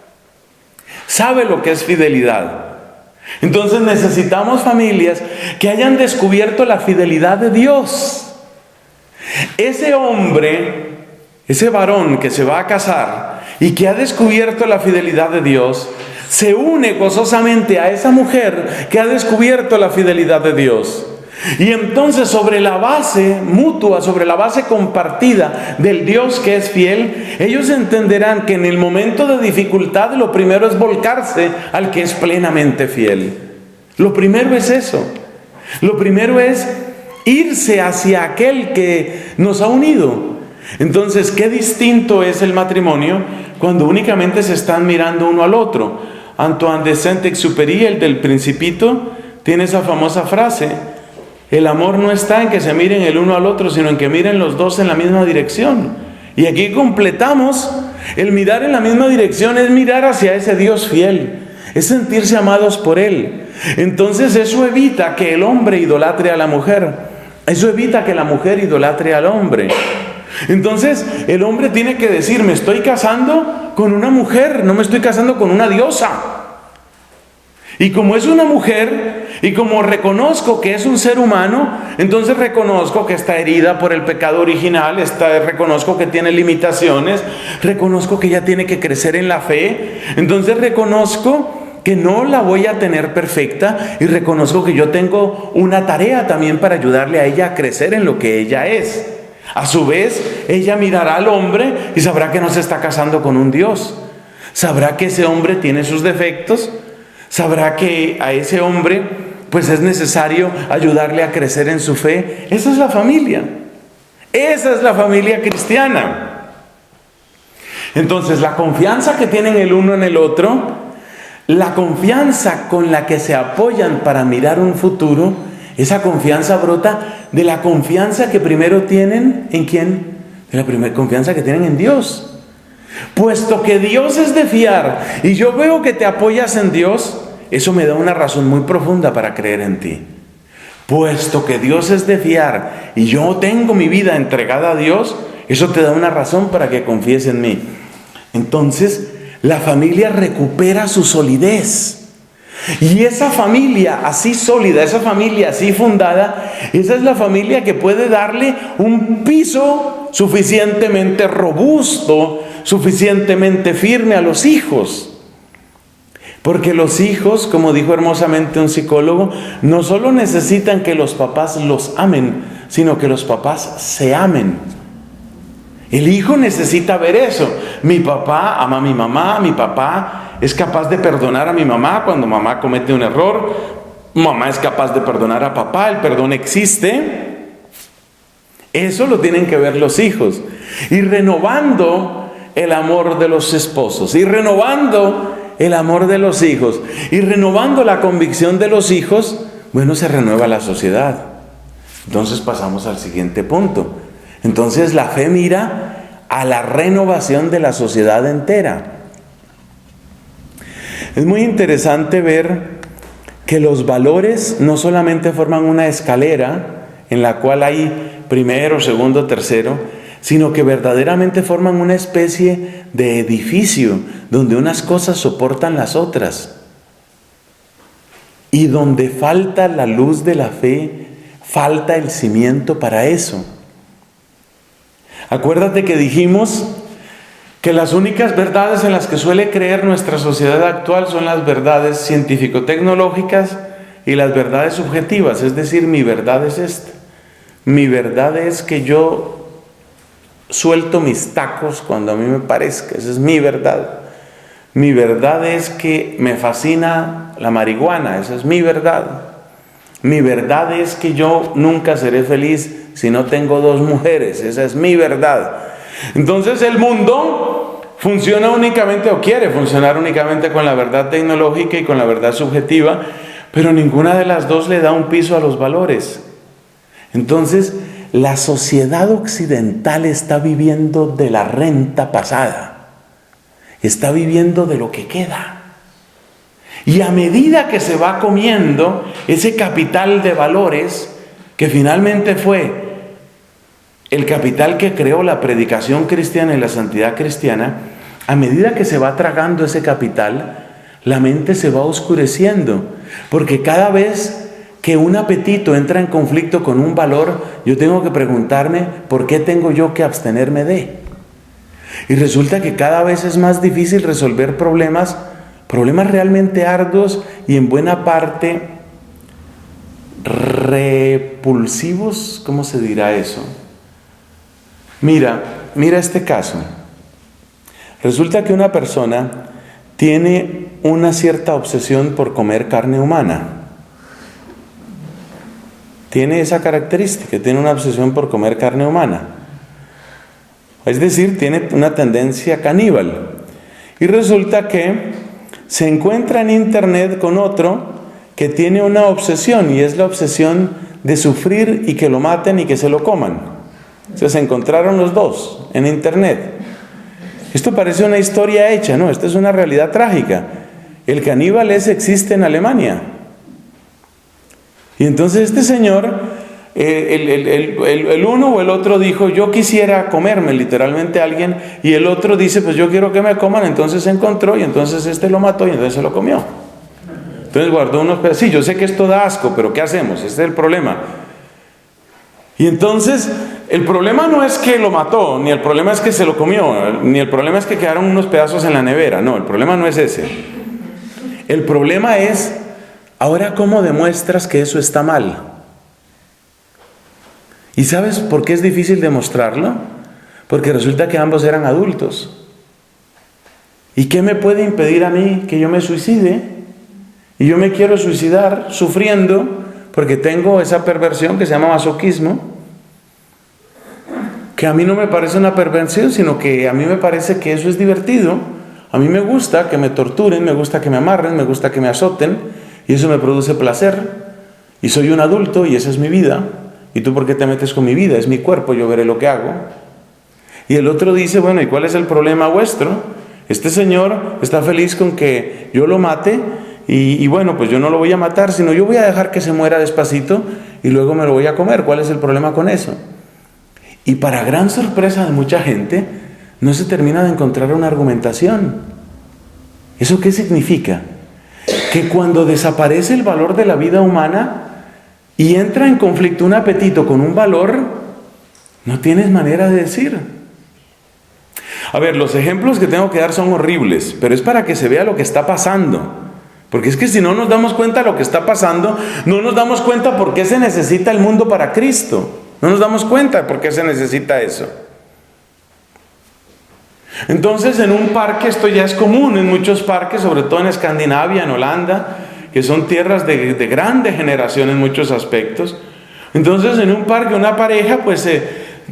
sabe lo que es fidelidad. Entonces necesitamos familias que hayan descubierto la fidelidad de Dios. Ese hombre, ese varón que se va a casar y que ha descubierto la fidelidad de Dios, se une gozosamente a esa mujer que ha descubierto la fidelidad de Dios. Y entonces sobre la base mutua, sobre la base compartida del Dios que es fiel, ellos entenderán que en el momento de dificultad lo primero es volcarse al que es plenamente fiel. Lo primero es eso. Lo primero es irse hacia aquel que nos ha unido. Entonces, qué distinto es el matrimonio cuando únicamente se están mirando uno al otro. Antoine de Saint-Exupéry, el del Principito, tiene esa famosa frase: el amor no está en que se miren el uno al otro, sino en que miren los dos en la misma dirección. Y aquí completamos, el mirar en la misma dirección es mirar hacia ese Dios fiel, es sentirse amados por Él. Entonces eso evita que el hombre idolatre a la mujer, eso evita que la mujer idolatre al hombre. Entonces el hombre tiene que decir: me estoy casando con una mujer, no me estoy casando con una diosa. Y como es una mujer, y como reconozco que es un ser humano, entonces reconozco que está herida por el pecado original, reconozco que tiene limitaciones, reconozco que ella tiene que crecer en la fe, entonces reconozco que no la voy a tener perfecta y reconozco que yo tengo una tarea también para ayudarle a ella a crecer en lo que ella es. A su vez, ella mirará al hombre y sabrá que no se está casando con un Dios. Sabrá que ese hombre tiene sus defectos. Sabrá que a ese hombre pues es necesario ayudarle a crecer en su fe. Esa es la familia. Esa es la familia cristiana. Entonces, la confianza que tienen el uno en el otro, la confianza con la que se apoyan para mirar un futuro, esa confianza brota de la confianza que primero tienen ¿en quién? De la primera confianza que tienen en Dios. Puesto que Dios es de fiar y yo veo que te apoyas en Dios, eso me da una razón muy profunda para creer en ti. Puesto que Dios es de fiar y yo tengo mi vida entregada a Dios, eso te da una razón para que confíes en mí. Entonces, la familia recupera su solidez. Y esa familia así sólida, esa familia así fundada, esa es la familia que puede darle un piso suficientemente robusto, suficientemente firme a los hijos. Porque los hijos, como dijo hermosamente un psicólogo, no solo necesitan que los papás los amen, sino que los papás se amen. El hijo necesita ver eso. Mi papá ama a mi mamá, mi papá es capaz de perdonar a mi mamá cuando mamá comete un error, mamá es capaz de perdonar a papá, el perdón existe. Eso lo tienen que ver los hijos. Y renovando el amor de los esposos, y renovando el amor de los hijos, y renovando la convicción de los hijos, bueno, se renueva la sociedad. Entonces pasamos al siguiente punto. Entonces la fe mira a la renovación de la sociedad entera. Es muy interesante ver que los valores no solamente forman una escalera en la cual hay primero, segundo, tercero, sino que verdaderamente forman una especie de edificio donde unas cosas soportan las otras. Y donde falta la luz de la fe, falta el cimiento para eso. Acuérdate que dijimos que las únicas verdades en las que suele creer nuestra sociedad actual son las verdades científico-tecnológicas y las verdades subjetivas. Es decir, mi verdad es esta. Mi verdad es que yo suelto mis tacos cuando a mí me parezca. Esa es mi verdad. Mi verdad es que me fascina la marihuana. Esa es mi verdad. Mi verdad es que yo nunca seré feliz si no tengo 2 mujeres. Esa es mi verdad. Entonces el mundo funciona únicamente, o quiere funcionar únicamente, con la verdad tecnológica y con la verdad subjetiva, pero ninguna de las dos le da un piso a los valores. Entonces la sociedad occidental está viviendo de la renta pasada, está viviendo de lo que queda. Y a medida que se va comiendo ese capital de valores, que finalmente fue el capital que creó la predicación cristiana y la santidad cristiana, a medida que se va tragando ese capital, la mente se va oscureciendo, porque cada vez que un apetito entra en conflicto con un valor, yo tengo que preguntarme, ¿por qué tengo yo que abstenerme de? Y resulta que cada vez es más difícil resolver problemas realmente arduos y en buena parte repulsivos. ¿Cómo se dirá eso? Mira este caso. Resulta que una persona tiene una cierta obsesión por comer carne humana. Tiene esa característica, tiene una obsesión por comer carne humana. Es decir, tiene una tendencia caníbal. Y resulta que se encuentra en internet con otro que tiene una obsesión, y es la obsesión de sufrir y que lo maten y que se lo coman. Entonces se encontraron los dos en internet. Esto parece una historia hecha, ¿no? Esta es una realidad trágica. El caníbal existe en Alemania. Y entonces este señor, el uno o el otro dijo, yo quisiera comerme literalmente a alguien, y el otro dice, pues yo quiero que me coman. Entonces se encontró y entonces este lo mató y entonces se lo comió. Entonces guardó unos pedazos. Sí, yo sé que esto da asco, pero ¿qué hacemos? Este es el problema. Y entonces el problema no es que lo mató, ni el problema es que se lo comió, ni el problema es que quedaron unos pedazos en la nevera. No, el problema no es ese. El problema es, ahora, ¿cómo demuestras que eso está mal? ¿Y sabes por qué es difícil demostrarlo? Porque resulta que ambos eran adultos. ¿Y qué me puede impedir a mí que yo me suicide? Y yo me quiero suicidar sufriendo porque tengo esa perversión que se llama masoquismo, que a mí no me parece una perversión, sino que a mí me parece que eso es divertido. A mí me gusta que me torturen, me gusta que me amarren, me gusta que me azoten, y eso me produce placer. Y soy un adulto y esa es mi vida. ¿Y tú por qué te metes con mi vida? Es mi cuerpo, yo veré lo que hago. Y el otro dice, bueno, ¿y cuál es el problema vuestro? Este señor está feliz con que yo lo mate, y bueno, pues yo no lo voy a matar, sino yo voy a dejar que se muera despacito y luego me lo voy a comer. ¿Cuál es el problema con eso? Y para gran sorpresa de mucha gente, no se termina de encontrar una argumentación. ¿Eso qué significa? Que cuando desaparece el valor de la vida humana y entra en conflicto un apetito con un valor, no tienes manera de decir. A ver, los ejemplos que tengo que dar son horribles, pero es para que se vea lo que está pasando. Porque es que si no nos damos cuenta de lo que está pasando, no nos damos cuenta por qué se necesita el mundo para Cristo. No nos damos cuenta de por qué se necesita eso. Entonces, en un parque, esto ya es común en muchos parques, sobre todo en Escandinavia, en Holanda, que son tierras de gran degeneración en muchos aspectos. Entonces, en un parque, una pareja, pues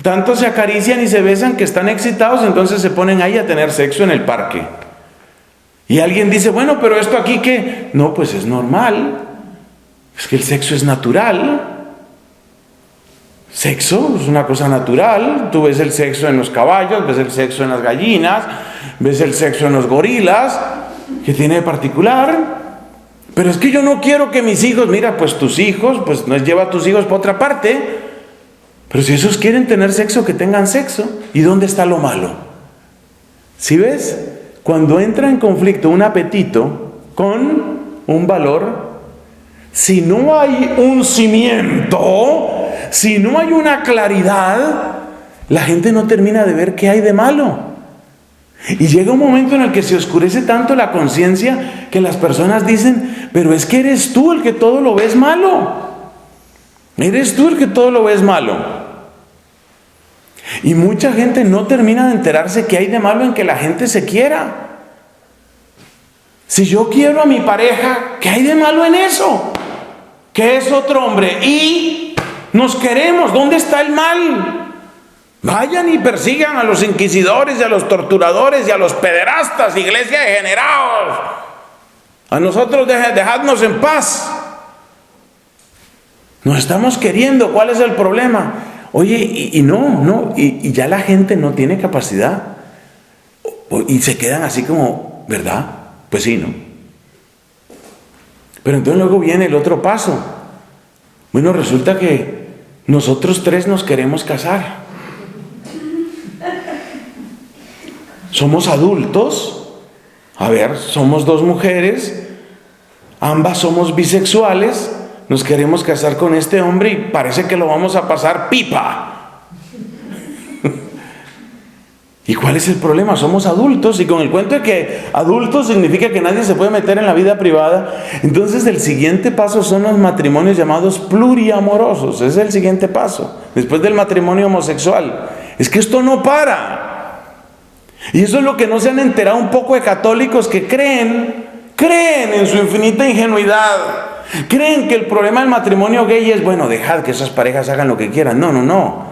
tanto se acarician y se besan que están excitados, entonces se ponen ahí a tener sexo en el parque. Y alguien dice, bueno, pero esto aquí ¿qué? No, pues es normal. Es que el sexo es natural. Sexo es una cosa natural. Tú ves el sexo en los caballos, ves el sexo en las gallinas, ves el sexo en los gorilas. ¿Qué tiene de particular? Pero es que yo no quiero que mis hijos, mira, pues tus hijos, pues no lleva a tus hijos para otra parte. Pero si esos quieren tener sexo, que tengan sexo. ¿Y dónde está lo malo? ¿Sí ves? Cuando entra en conflicto un apetito con un valor, si no hay un cimiento, si no hay una claridad, la gente no termina de ver qué hay de malo. Y llega un momento en el que se oscurece tanto la conciencia que las personas dicen, pero es que eres tú el que todo lo ves malo. Eres tú el que todo lo ves malo. Y mucha gente no termina de enterarse qué hay de malo en que la gente se quiera. Si yo quiero a mi pareja, ¿qué hay de malo en eso? Que es otro hombre y nos queremos. ¿Dónde está el mal? Vayan y persigan a los inquisidores y a los torturadores y a los pederastas, iglesia de degenerados. A nosotros dejadnos en paz. Nos estamos queriendo. ¿Cuál es el problema? Oye, y ya la gente no tiene capacidad. Y se quedan así como, ¿verdad? Pues sí, ¿no? Pero entonces luego viene el otro paso. Bueno, resulta que nosotros tres nos queremos casar. Somos adultos. A ver, somos dos mujeres. Ambas somos bisexuales. Nos queremos casar con este hombre y parece que lo vamos a pasar pipa. ¿Y cuál es el problema? Somos adultos, y con el cuento de que adultos significa que nadie se puede meter en la vida privada. Entonces el siguiente paso son los matrimonios llamados pluriamorosos. Ese es el siguiente paso, después del matrimonio homosexual. Es que esto no para. Y eso es lo que no se han enterado un poco de católicos que creen en su infinita ingenuidad. Creen que el problema del matrimonio gay es, bueno, dejad que esas parejas hagan lo que quieran. No.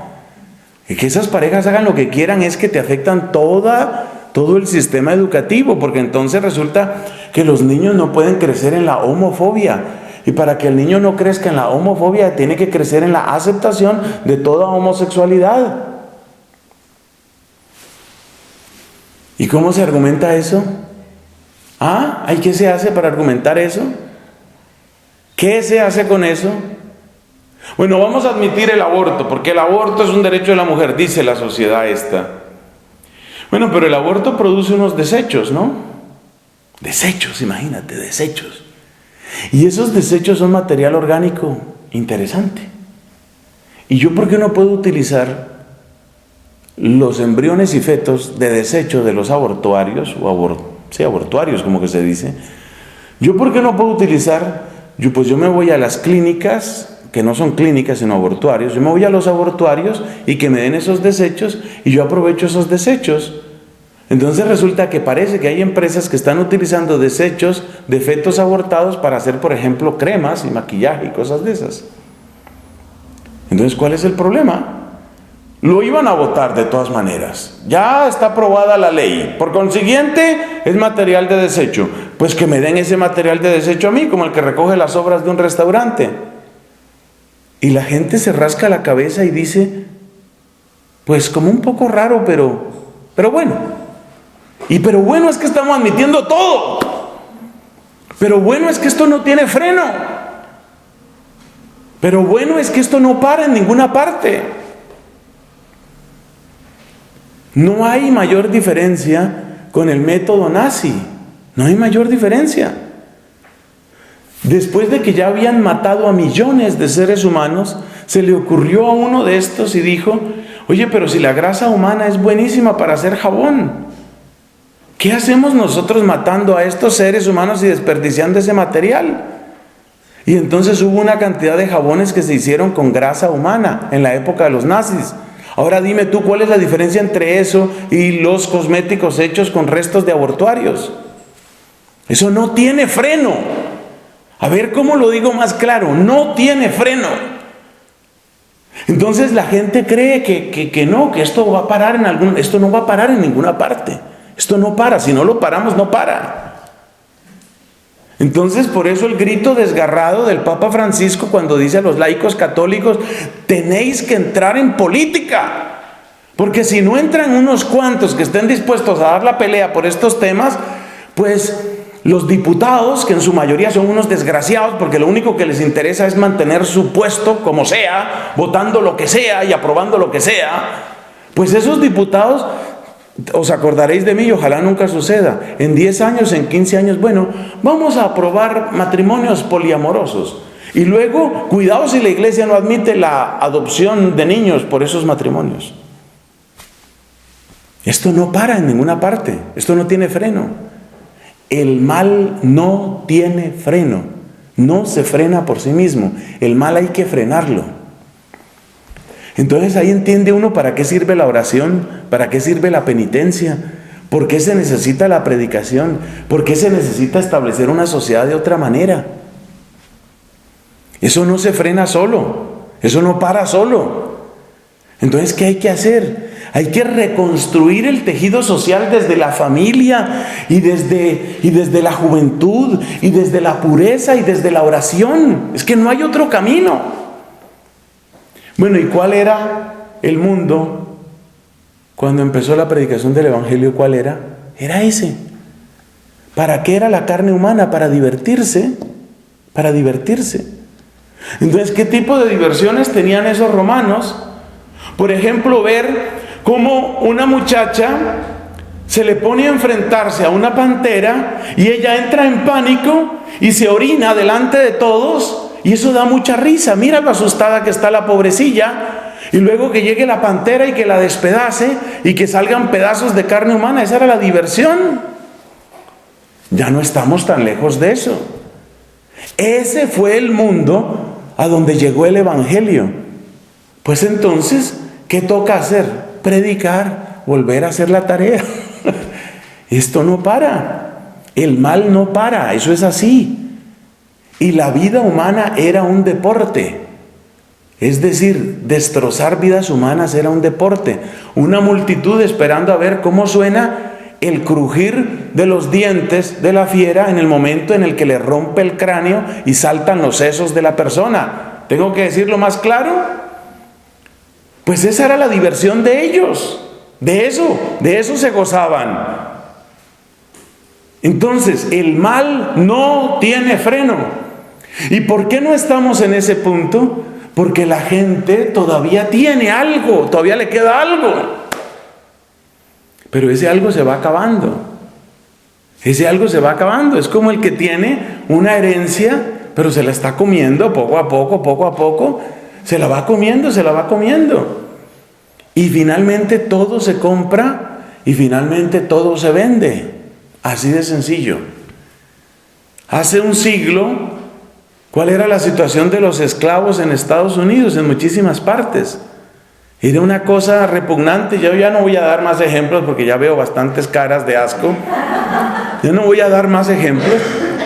Y que esas parejas hagan lo que quieran es que te afectan todo el sistema educativo, porque entonces resulta que los niños no pueden crecer en la homofobia. Y para que el niño no crezca en la homofobia, tiene que crecer en la aceptación de toda homosexualidad. ¿Y cómo se argumenta eso? ¿Y qué se hace para argumentar eso? ¿Qué se hace con eso? Bueno, vamos a admitir el aborto, porque el aborto es un derecho de la mujer, dice la sociedad esta. Bueno, pero el aborto produce unos desechos, ¿no? Desechos, imagínate, desechos. Y esos desechos son material orgánico interesante. ¿Y yo por qué no puedo utilizar los embriones y fetos de desecho de los abortuarios, abortuarios como que se dice? ¿Yo por qué no puedo utilizar? Yo me voy a las clínicas, que no son clínicas sino abortuarios, yo me voy a los abortuarios y que me den esos desechos y yo aprovecho esos desechos. Entonces resulta que parece que hay empresas que están utilizando desechos de fetos abortados para hacer, por ejemplo, cremas y maquillaje y cosas de esas. Entonces, ¿cuál es el problema? Lo iban a votar de todas maneras. Ya está aprobada la ley. Por consiguiente, es material de desecho. Pues que me den ese material de desecho a mí, como el que recoge las sobras de un restaurante. Y la gente se rasca la cabeza y dice, pues como un poco raro, pero bueno. Pero bueno es que estamos admitiendo todo. Pero bueno es que esto no tiene freno. Pero bueno es que esto no para en ninguna parte. No hay mayor diferencia con el método nazi. No hay mayor diferencia. Después de que ya habían matado a millones de seres humanos, se le ocurrió a uno de estos y dijo, oye, pero si la grasa humana es buenísima para hacer jabón, ¿qué hacemos nosotros matando a estos seres humanos y desperdiciando ese material? Y entonces hubo una cantidad de jabones que se hicieron con grasa humana en la época de los nazis. Ahora dime tú, ¿cuál es la diferencia entre eso y los cosméticos hechos con restos de abortuarios? Eso no tiene freno. A ver, ¿cómo lo digo más claro? No tiene freno. Entonces la gente cree que no, que esto va a parar esto no va a parar en ninguna parte. Esto no para, si no lo paramos, no para. Entonces, por eso el grito desgarrado del Papa Francisco cuando dice a los laicos católicos, tenéis que entrar en política. Porque si no entran unos cuantos que estén dispuestos a dar la pelea por estos temas, pues los diputados, que en su mayoría son unos desgraciados, porque lo único que les interesa es mantener su puesto como sea, votando lo que sea y aprobando lo que sea, Pues esos diputados, os acordaréis de mí y ojalá nunca suceda. En 10 años, en 15 años, bueno, vamos a aprobar matrimonios poliamorosos. Y luego, cuidado si la iglesia no admite la adopción de niños por esos matrimonios. Esto no para en ninguna parte, esto no tiene freno. El mal no tiene freno, no se frena por sí mismo. El mal hay que frenarlo. Entonces ahí entiende uno para qué sirve la oración, para qué sirve la penitencia, por qué se necesita la predicación, por qué se necesita establecer una sociedad de otra manera. Eso no se frena solo, eso no para solo. Entonces, ¿qué hay que hacer? Hay que reconstruir el tejido social desde la familia y desde la juventud y desde la pureza y desde la oración. Es que no hay otro camino. Bueno, ¿y cuál era el mundo cuando empezó la predicación del Evangelio? ¿Cuál era? Era ese. ¿Para qué era la carne humana? Para divertirse. Para divertirse. Entonces, ¿qué tipo de diversiones tenían esos romanos? Por ejemplo, ver cómo una muchacha se le pone a enfrentarse a una pantera y ella entra en pánico y se orina delante de todos, y eso da mucha risa. Mira lo asustada que está la pobrecilla, y luego que llegue la pantera y que la despedace y que salgan pedazos de carne humana. Esa era la diversión. Ya no estamos tan lejos de eso. Ese fue el mundo a donde llegó el Evangelio. Pues entonces, ¿qué toca hacer? Predicar, volver a hacer la tarea. Esto no para. El mal no para, eso es así. Y la vida humana era un deporte. Es decir, destrozar vidas humanas era un deporte. Una multitud esperando a ver cómo suena el crujir de los dientes de la fiera en el momento en el que le rompe el cráneo y saltan los sesos de la persona. ¿Tengo que decirlo más claro? Pues esa era la diversión de ellos. De eso se gozaban. Entonces, el mal no tiene freno. ¿Y por qué no estamos en ese punto? Porque la gente todavía tiene algo, todavía le queda algo. Pero ese algo se va acabando. Ese algo se va acabando. Es como el que tiene una herencia, pero se la está comiendo poco a poco. Se la va comiendo. Y finalmente todo se compra y finalmente todo se vende. Así de sencillo. Hace un siglo, ¿cuál era la situación de los esclavos en Estados Unidos? En muchísimas partes. Era una cosa repugnante. Yo ya no voy a dar más ejemplos porque ya veo bastantes caras de asco. Yo no voy a dar más ejemplos,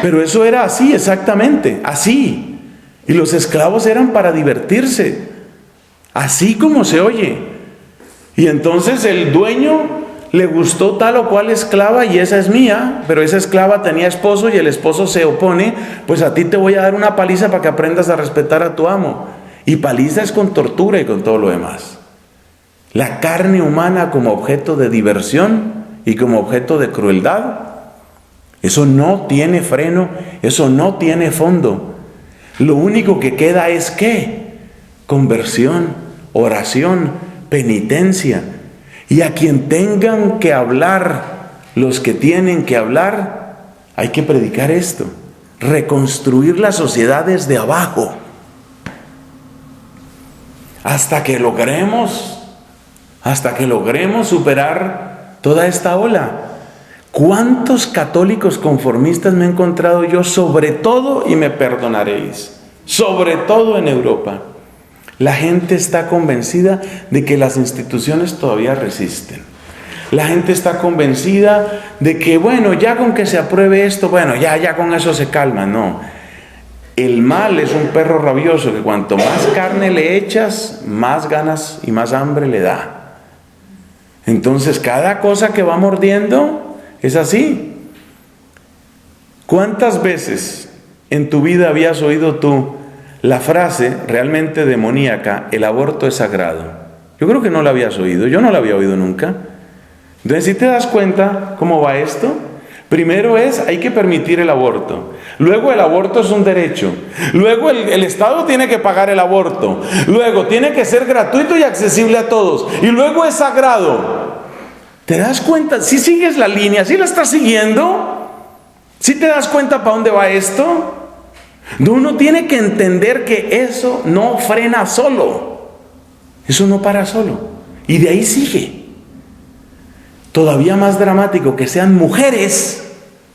pero eso era así, exactamente, así. Y los esclavos eran para divertirse, así como se oye. Y entonces el dueño le gustó tal o cual esclava y esa es mía, pero esa esclava tenía esposo y el esposo se opone, pues a ti te voy a dar una paliza para que aprendas a respetar a tu amo. Y paliza es con tortura y con todo lo demás. La carne humana como objeto de diversión y como objeto de crueldad, eso no tiene freno, eso no tiene fondo. Lo único que queda es ¿qué? Conversión, oración, penitencia. Y a quien tengan que hablar, los que tienen que hablar, hay que predicar esto, reconstruir la sociedad desde abajo, hasta que logremos superar toda esta ola. ¿Cuántos católicos conformistas me he encontrado yo? Sobre todo, y me perdonaréis, sobre todo en Europa. La gente está convencida de que las instituciones todavía resisten. La gente está convencida de que, bueno, ya con que se apruebe esto, bueno, ya con eso se calma. No. El mal es un perro rabioso que cuanto más carne le echas, más ganas y más hambre le da. Entonces, cada cosa que va mordiendo es así. ¿Cuántas veces en tu vida habías oído tú la frase realmente demoníaca, el aborto es sagrado? Yo creo que no la habías oído, yo no la había oído nunca. Entonces, si te das cuenta cómo va esto, primero hay que permitir el aborto. Luego el aborto es un derecho. Luego el Estado tiene que pagar el aborto. Luego tiene que ser gratuito y accesible a todos. Y luego es sagrado. ¿Te das cuenta? Si sigues la línea, si la estás siguiendo, si te das cuenta para dónde va esto. Uno tiene que entender que eso no frena solo. Eso no para solo. Y de ahí sigue. Todavía más dramático que sean mujeres.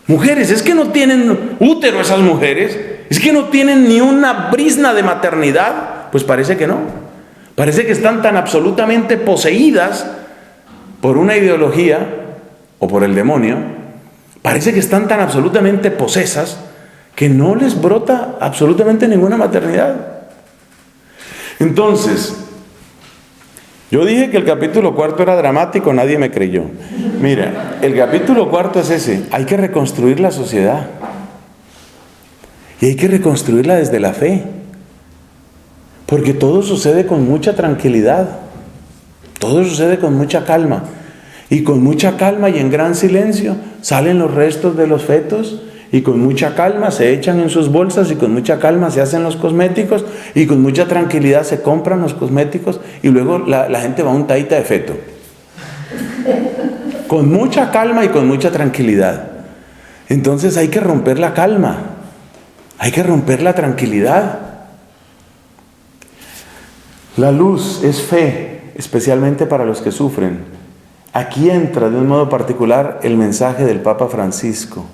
Mujeres, es que no tienen útero esas mujeres, es que no tienen ni una brizna de maternidad. Pues parece que no. Parece que están tan absolutamente poseídas por una ideología o por el demonio. Parece que están tan absolutamente posesas que no les brota absolutamente ninguna maternidad. Entonces, yo dije que el capítulo 4 era dramático, nadie me creyó. Mira, el capítulo 4 es ese: hay que reconstruir la sociedad. Y hay que reconstruirla desde la fe. Porque todo sucede con mucha tranquilidad. Todo sucede con mucha calma. Y con mucha calma y en gran silencio salen los restos de los fetos. Y con mucha calma se echan en sus bolsas, y con mucha calma se hacen los cosméticos, y con mucha tranquilidad se compran los cosméticos, y luego la gente va a un taita de feto. Con mucha calma y con mucha tranquilidad. Entonces hay que romper la calma, hay que romper la tranquilidad. La luz es fe, especialmente para los que sufren. Aquí entra de un modo particular el mensaje del Papa Francisco.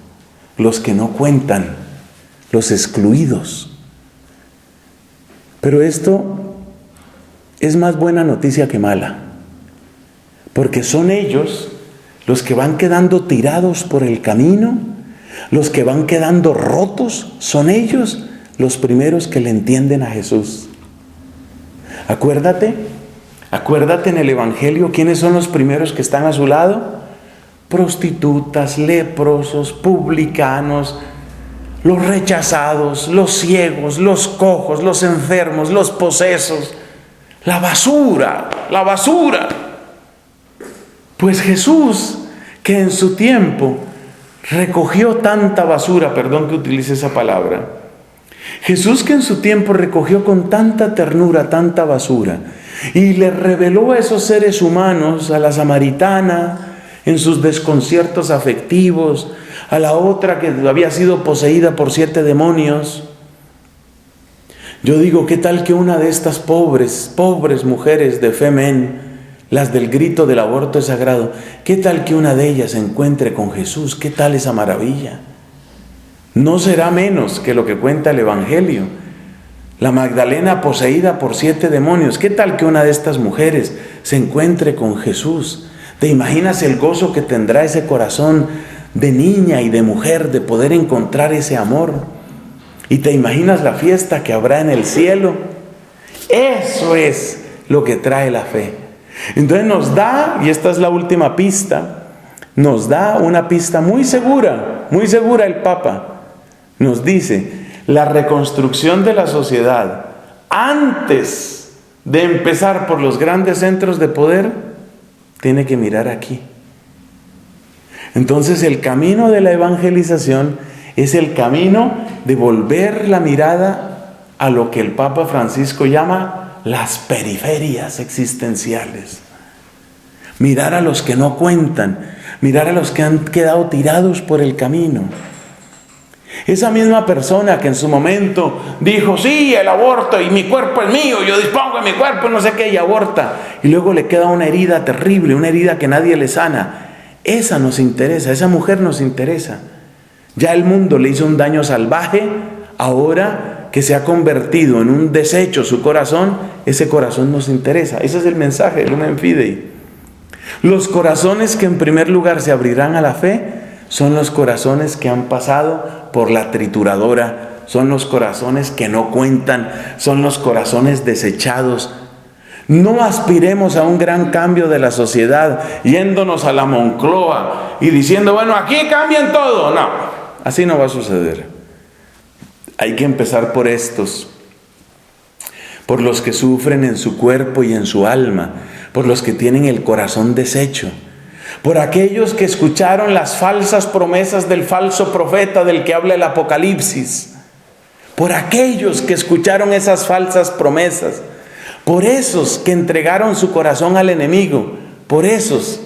Los que no cuentan, los excluidos. Pero esto es más buena noticia que mala, porque son ellos los que van quedando tirados por el camino, los que van quedando rotos, son ellos los primeros que le entienden a Jesús. Acuérdate en el Evangelio, ¿quiénes son los primeros que están a su lado? Prostitutas, leprosos, publicanos, los rechazados, los ciegos, los cojos, los enfermos, los posesos, la basura. Pues Jesús, que en su tiempo recogió tanta basura, perdón que utilice esa palabra, Jesús que en su tiempo recogió con tanta ternura tanta basura y le reveló a esos seres humanos, a la samaritana, en sus desconciertos afectivos, a la otra que había sido poseída por 7 demonios. Yo digo, ¿qué tal que una de estas pobres mujeres de Femen, las del grito del aborto es sagrado, qué tal que una de ellas se encuentre con Jesús? ¿Qué tal esa maravilla? No será menos que lo que cuenta el Evangelio. La Magdalena poseída por 7 demonios. ¿Qué tal que una de estas mujeres se encuentre con Jesús? ¿Te imaginas el gozo que tendrá ese corazón de niña y de mujer de poder encontrar ese amor? ¿Y te imaginas la fiesta que habrá en el cielo? Eso es lo que trae la fe. Entonces nos da, y esta es la última pista, nos da una pista muy segura el Papa. Nos dice, la reconstrucción de la sociedad, antes de empezar por los grandes centros de poder, tiene que mirar aquí. Entonces el camino de la evangelización es el camino de volver la mirada a lo que el Papa Francisco llama las periferias existenciales. Mirar a los que no cuentan, mirar a los que han quedado tirados por el camino. Esa misma persona que en su momento dijo, sí, el aborto y mi cuerpo es mío, yo dispongo de mi cuerpo, no sé qué, y aborta. Y luego le queda una herida terrible, una herida que nadie le sana. Esa nos interesa, esa mujer nos interesa. Ya el mundo le hizo un daño salvaje, ahora que se ha convertido en un desecho su corazón, ese corazón nos interesa. Ese es el mensaje del Lumen Fidei. Los corazones que en primer lugar se abrirán a la fe son los corazones que han pasado por la trituradora, son los corazones que no cuentan, son los corazones desechados. No aspiremos a un gran cambio de la sociedad yéndonos a la Moncloa y diciendo, bueno, aquí cambian todo. No, así no va a suceder. Hay que empezar por estos, por los que sufren en su cuerpo y en su alma, por los que tienen el corazón deshecho, por aquellos que escucharon las falsas promesas del falso profeta del que habla el Apocalipsis, por aquellos que escucharon esas falsas promesas, por esos que entregaron su corazón al enemigo, por esos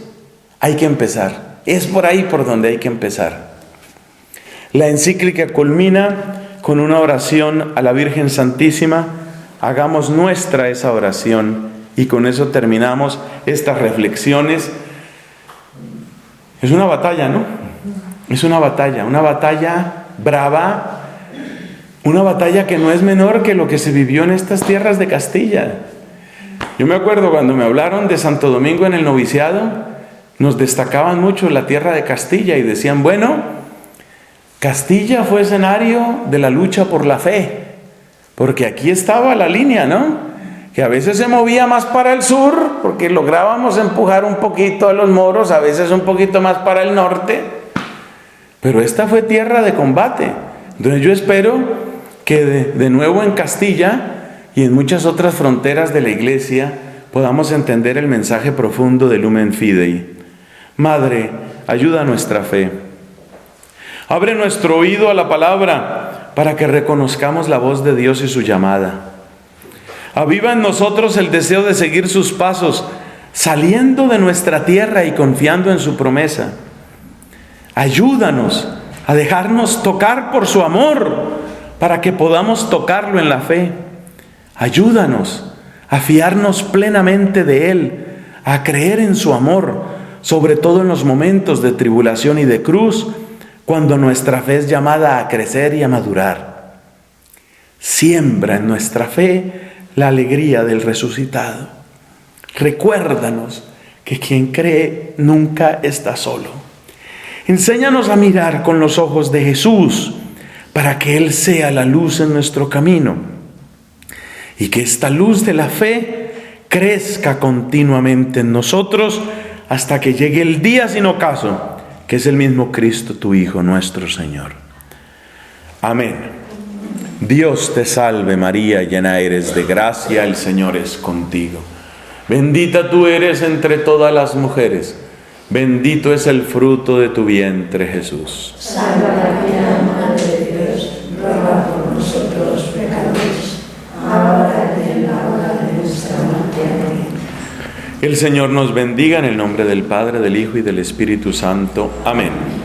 hay que empezar. Es por ahí por donde hay que empezar. La encíclica culmina con una oración a la Virgen Santísima. Hagamos nuestra esa oración y con eso terminamos estas reflexiones. Es una batalla, ¿no? Es una batalla brava, una batalla que no es menor que lo que se vivió en estas tierras de Castilla. Yo me acuerdo cuando me hablaron de Santo Domingo en el noviciado, nos destacaban mucho la tierra de Castilla y decían, bueno, Castilla fue escenario de la lucha por la fe, porque aquí estaba la línea, ¿no? Que a veces se movía más para el sur, porque lográbamos empujar un poquito a los moros, a veces un poquito más para el norte, pero esta fue tierra de combate. Entonces yo espero que de nuevo en Castilla y en muchas otras fronteras de la Iglesia podamos entender el mensaje profundo del Lumen Fidei. Madre, ayuda a nuestra fe. Abre nuestro oído a la palabra para que reconozcamos la voz de Dios y su llamada. Aviva en nosotros el deseo de seguir sus pasos, saliendo de nuestra tierra y confiando en su promesa. Ayúdanos a dejarnos tocar por su amor, para que podamos tocarlo en la fe. Ayúdanos a fiarnos plenamente de Él, a creer en su amor, sobre todo en los momentos de tribulación y de cruz, cuando nuestra fe es llamada a crecer y a madurar. Siembra en nuestra fe la alegría del resucitado. Recuérdanos que quien cree nunca está solo. Enséñanos a mirar con los ojos de Jesús, para que Él sea la luz en nuestro camino, y que esta luz de la fe crezca continuamente en nosotros, hasta que llegue el día sin ocaso, que es el mismo Cristo, tu Hijo, nuestro Señor. Amén. Dios te salve María, llena eres de gracia, el Señor es contigo. Bendita tú eres entre todas las mujeres, bendito es el fruto de tu vientre, Jesús. Santa María, Madre de Dios, ruega por nosotros pecadores, ahora y en la hora de nuestra muerte. Amén. El Señor nos bendiga en el nombre del Padre, del Hijo y del Espíritu Santo. Amén.